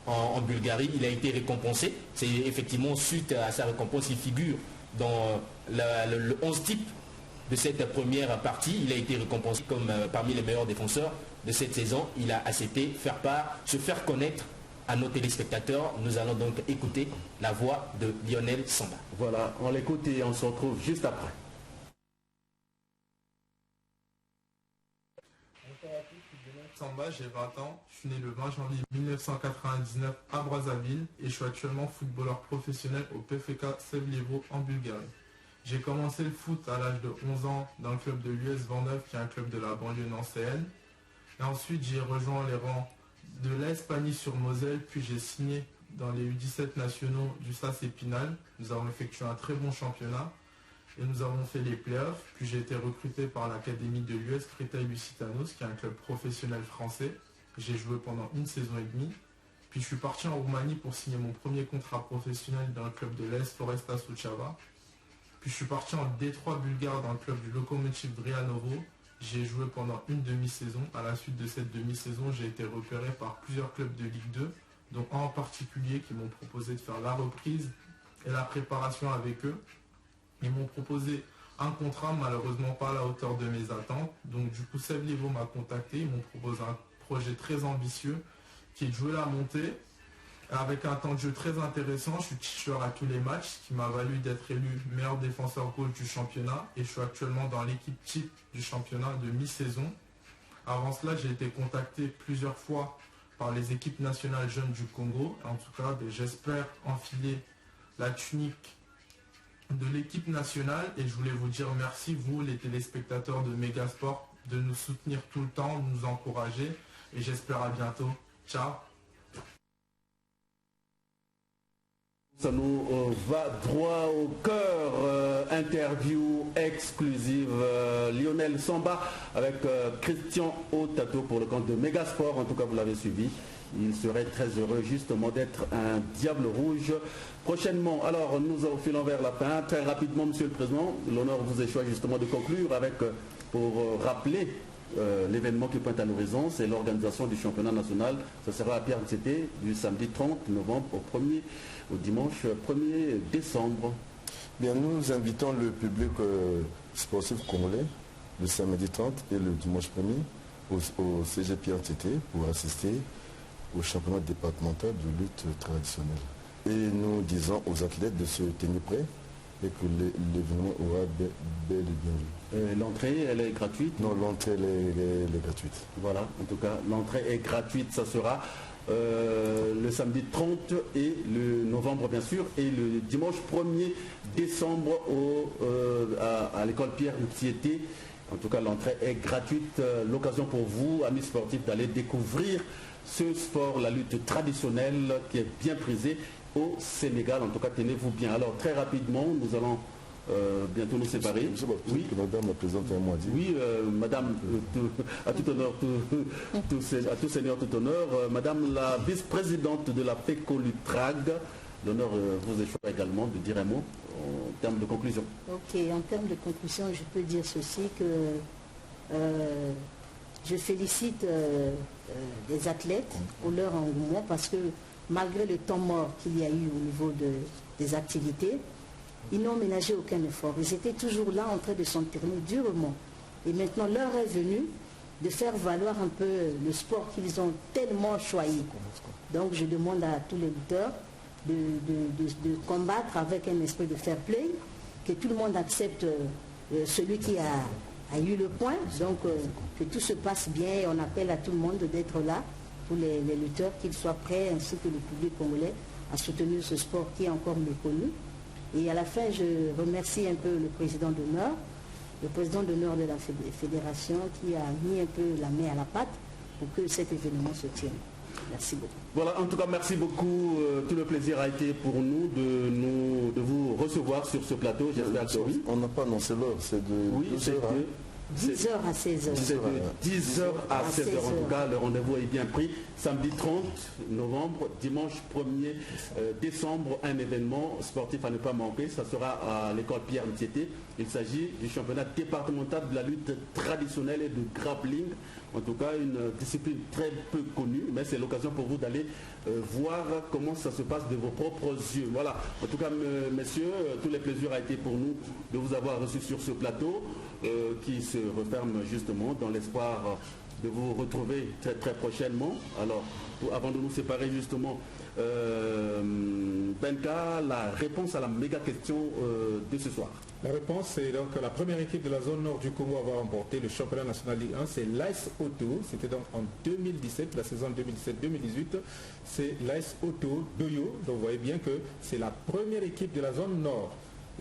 en Bulgarie. Il a été récompensé. C'est effectivement suite à sa récompense, il figure dans le 11 type de cette première partie. Il a été récompensé comme parmi les meilleurs défenseurs de cette saison. Il a accepté se faire connaître à nos téléspectateurs. Nous allons donc écouter la voix de Lionel Samba. Voilà, on l'écoute et on se retrouve juste après. Samba, j'ai 20 ans, je suis né le 20 janvier 1999 à Brazzaville et je suis actuellement footballeur professionnel au PFK Sevlievo en Bulgarie. J'ai commencé le foot à l'âge de 11 ans dans le club de l'US Vendeuve qui est un club de la banlieue nancéenne. Et ensuite j'ai rejoint les rangs de l'Espagne-sur-Moselle, puis j'ai signé dans les U17 nationaux du SAS Épinal. Nous avons effectué un très bon championnat. Et nous avons fait les playoffs, puis j'ai été recruté par l'académie de l'US Créteil Lusitanos, qui est un club professionnel français. J'ai joué pendant 1 saison et demie. Puis je suis parti en Roumanie pour signer mon premier contrat professionnel dans le club de l'ES Foresta Suceava. Puis je suis parti en D3 bulgare dans le club du Lokomotiv Drianovo. J'ai joué pendant 1 demi-saison. À la suite de cette demi-saison, j'ai été repéré par plusieurs clubs de Ligue 2, dont un en particulier qui m'ont proposé de faire la reprise et la préparation avec eux. Ils m'ont proposé un contrat, malheureusement pas à la hauteur de mes attentes. Donc du coup, Sevlievo m'a contacté. Ils m'ont proposé un projet très ambitieux qui est de jouer la montée avec un temps de jeu très intéressant. Je suis titulaire à tous les matchs, ce qui m'a valu d'être élu meilleur défenseur gauche du championnat. Et je suis actuellement dans l'équipe type du championnat de mi-saison. Avant cela, j'ai été contacté plusieurs fois par les équipes nationales jeunes du Congo. En tout cas, j'espère enfiler la tunique de l'équipe nationale et je voulais vous dire merci, vous les téléspectateurs de Megasport, de nous soutenir tout le temps, de nous encourager et j'espère à bientôt. Ciao. Ça nous va droit au cœur, interview exclusive Lionel Samba avec Christian Otato pour le compte de Megasport, en tout cas vous l'avez suivi. Il serait très heureux justement d'être un diable rouge prochainement. Alors nous filons vers la fin. Très rapidement, Monsieur le Président, l'honneur vous est choisi justement de conclure avec, pour rappeler l'événement qui pointe à l'horizon, c'est l'organisation du championnat national. Ça sera à Pierre-Ntsete du samedi 30 novembre au dimanche 1er décembre. Bien, nous invitons le public sportif congolais le samedi 30 et le dimanche 1er au CG Pierre-Ntsete pour assister au championnat départemental de lutte traditionnelle. Et nous disons aux athlètes de se tenir prêts et que l'événement aura bel et bien lieu. L'entrée, elle est gratuite? Non, l'entrée, elle est gratuite. Voilà, en tout cas, l'entrée est gratuite. Ça sera le samedi 30 et le novembre, bien sûr, et le dimanche 1er décembre à l'école Pierre-Ntsete. En tout cas, l'entrée est gratuite. L'occasion pour vous, amis sportifs, d'aller découvrir ce sport, la lutte traditionnelle qui est bien prisée au Sénégal. En tout cas, tenez-vous bien. Alors, très rapidement, nous allons bientôt nous séparer. Oui, madame la présidente m'a dit. Oui, madame, à tout honneur, à tout seigneur, tout honneur. Madame la vice-présidente de la PECOLUTRAG, l'honneur vous échoue également de dire un mot en termes de conclusion. Ok, en termes de conclusion, je peux dire ceci que je félicite les athlètes pour leur engouement parce que malgré le temps mort qu'il y a eu au niveau des activités, ils n'ont ménagé aucun effort. Ils étaient toujours là en train de s'entraîner durement. Et maintenant, l'heure est venue de faire valoir un peu le sport qu'ils ont tellement choisi. Donc, je demande à tous les lutteurs de combattre avec un esprit de fair play, que tout le monde accepte celui qui a eu le point. Donc, que tout se passe bien et on appelle à tout le monde d'être là pour les lutteurs, qu'ils soient prêts, ainsi que le public congolais, à soutenir ce sport qui est encore méconnu. Et à la fin, je remercie un peu le président d'honneur de la fédération qui a mis un peu la main à la pâte pour que cet événement se tienne. Merci beaucoup. Voilà, en tout cas, merci beaucoup. Tout le plaisir a été pour nous de vous recevoir sur ce plateau. J'espère que oui. On n'a pas annoncé l'heure, c'est de 10h à 16h. C'est de 10h à 16h. En tout cas, le rendez-vous est bien pris. Samedi 30 novembre, dimanche 1er décembre, un événement sportif à ne pas manquer. Ça sera à l'école Pierre-Ntsete. Il s'agit du championnat départemental de la lutte traditionnelle et de grappling. En tout cas, une discipline très peu connue, mais c'est l'occasion pour vous d'aller voir comment ça se passe de vos propres yeux. Voilà. En tout cas, messieurs, tous les plaisirs a été pour nous de vous avoir reçus sur ce plateau qui se referme justement dans l'espoir de vous retrouver très très prochainement. Alors, avant de nous séparer justement, Benka, la réponse à la méga question de ce soir. La réponse, c'est donc la première équipe de la zone nord du Congo à avoir remporté le championnat national Ligue 1, c'est l'AS Auto. C'était donc en 2017, la saison 2017-2018. C'est l'AS Auto Doyo. Donc vous voyez bien que c'est la première équipe de la zone nord.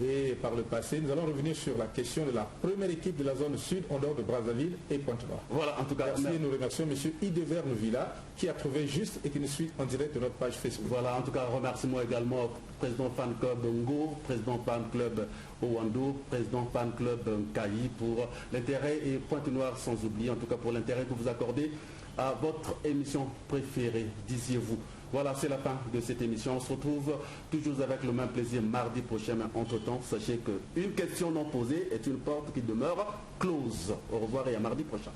Et par le passé, nous allons revenir sur la question de la première équipe de la zone sud en dehors de Brazzaville et Pointe-Noire. Voilà, en tout cas, merci. Nous remercions M. Ideverne Villa qui a trouvé juste et qui nous suit en direct de notre page Facebook. Voilà, en tout cas, remerciements également au président fan club Ngo, président fan club Owando, président fan club Kayi pour l'intérêt et Pointe-Noire sans oublier, en tout cas pour l'intérêt que vous accordez à votre émission préférée, disiez-vous. Voilà, c'est la fin de cette émission. On se retrouve toujours avec le même plaisir mardi prochain. Mais entre-temps, sachez qu'une question non posée est une porte qui demeure close. Au revoir et à mardi prochain.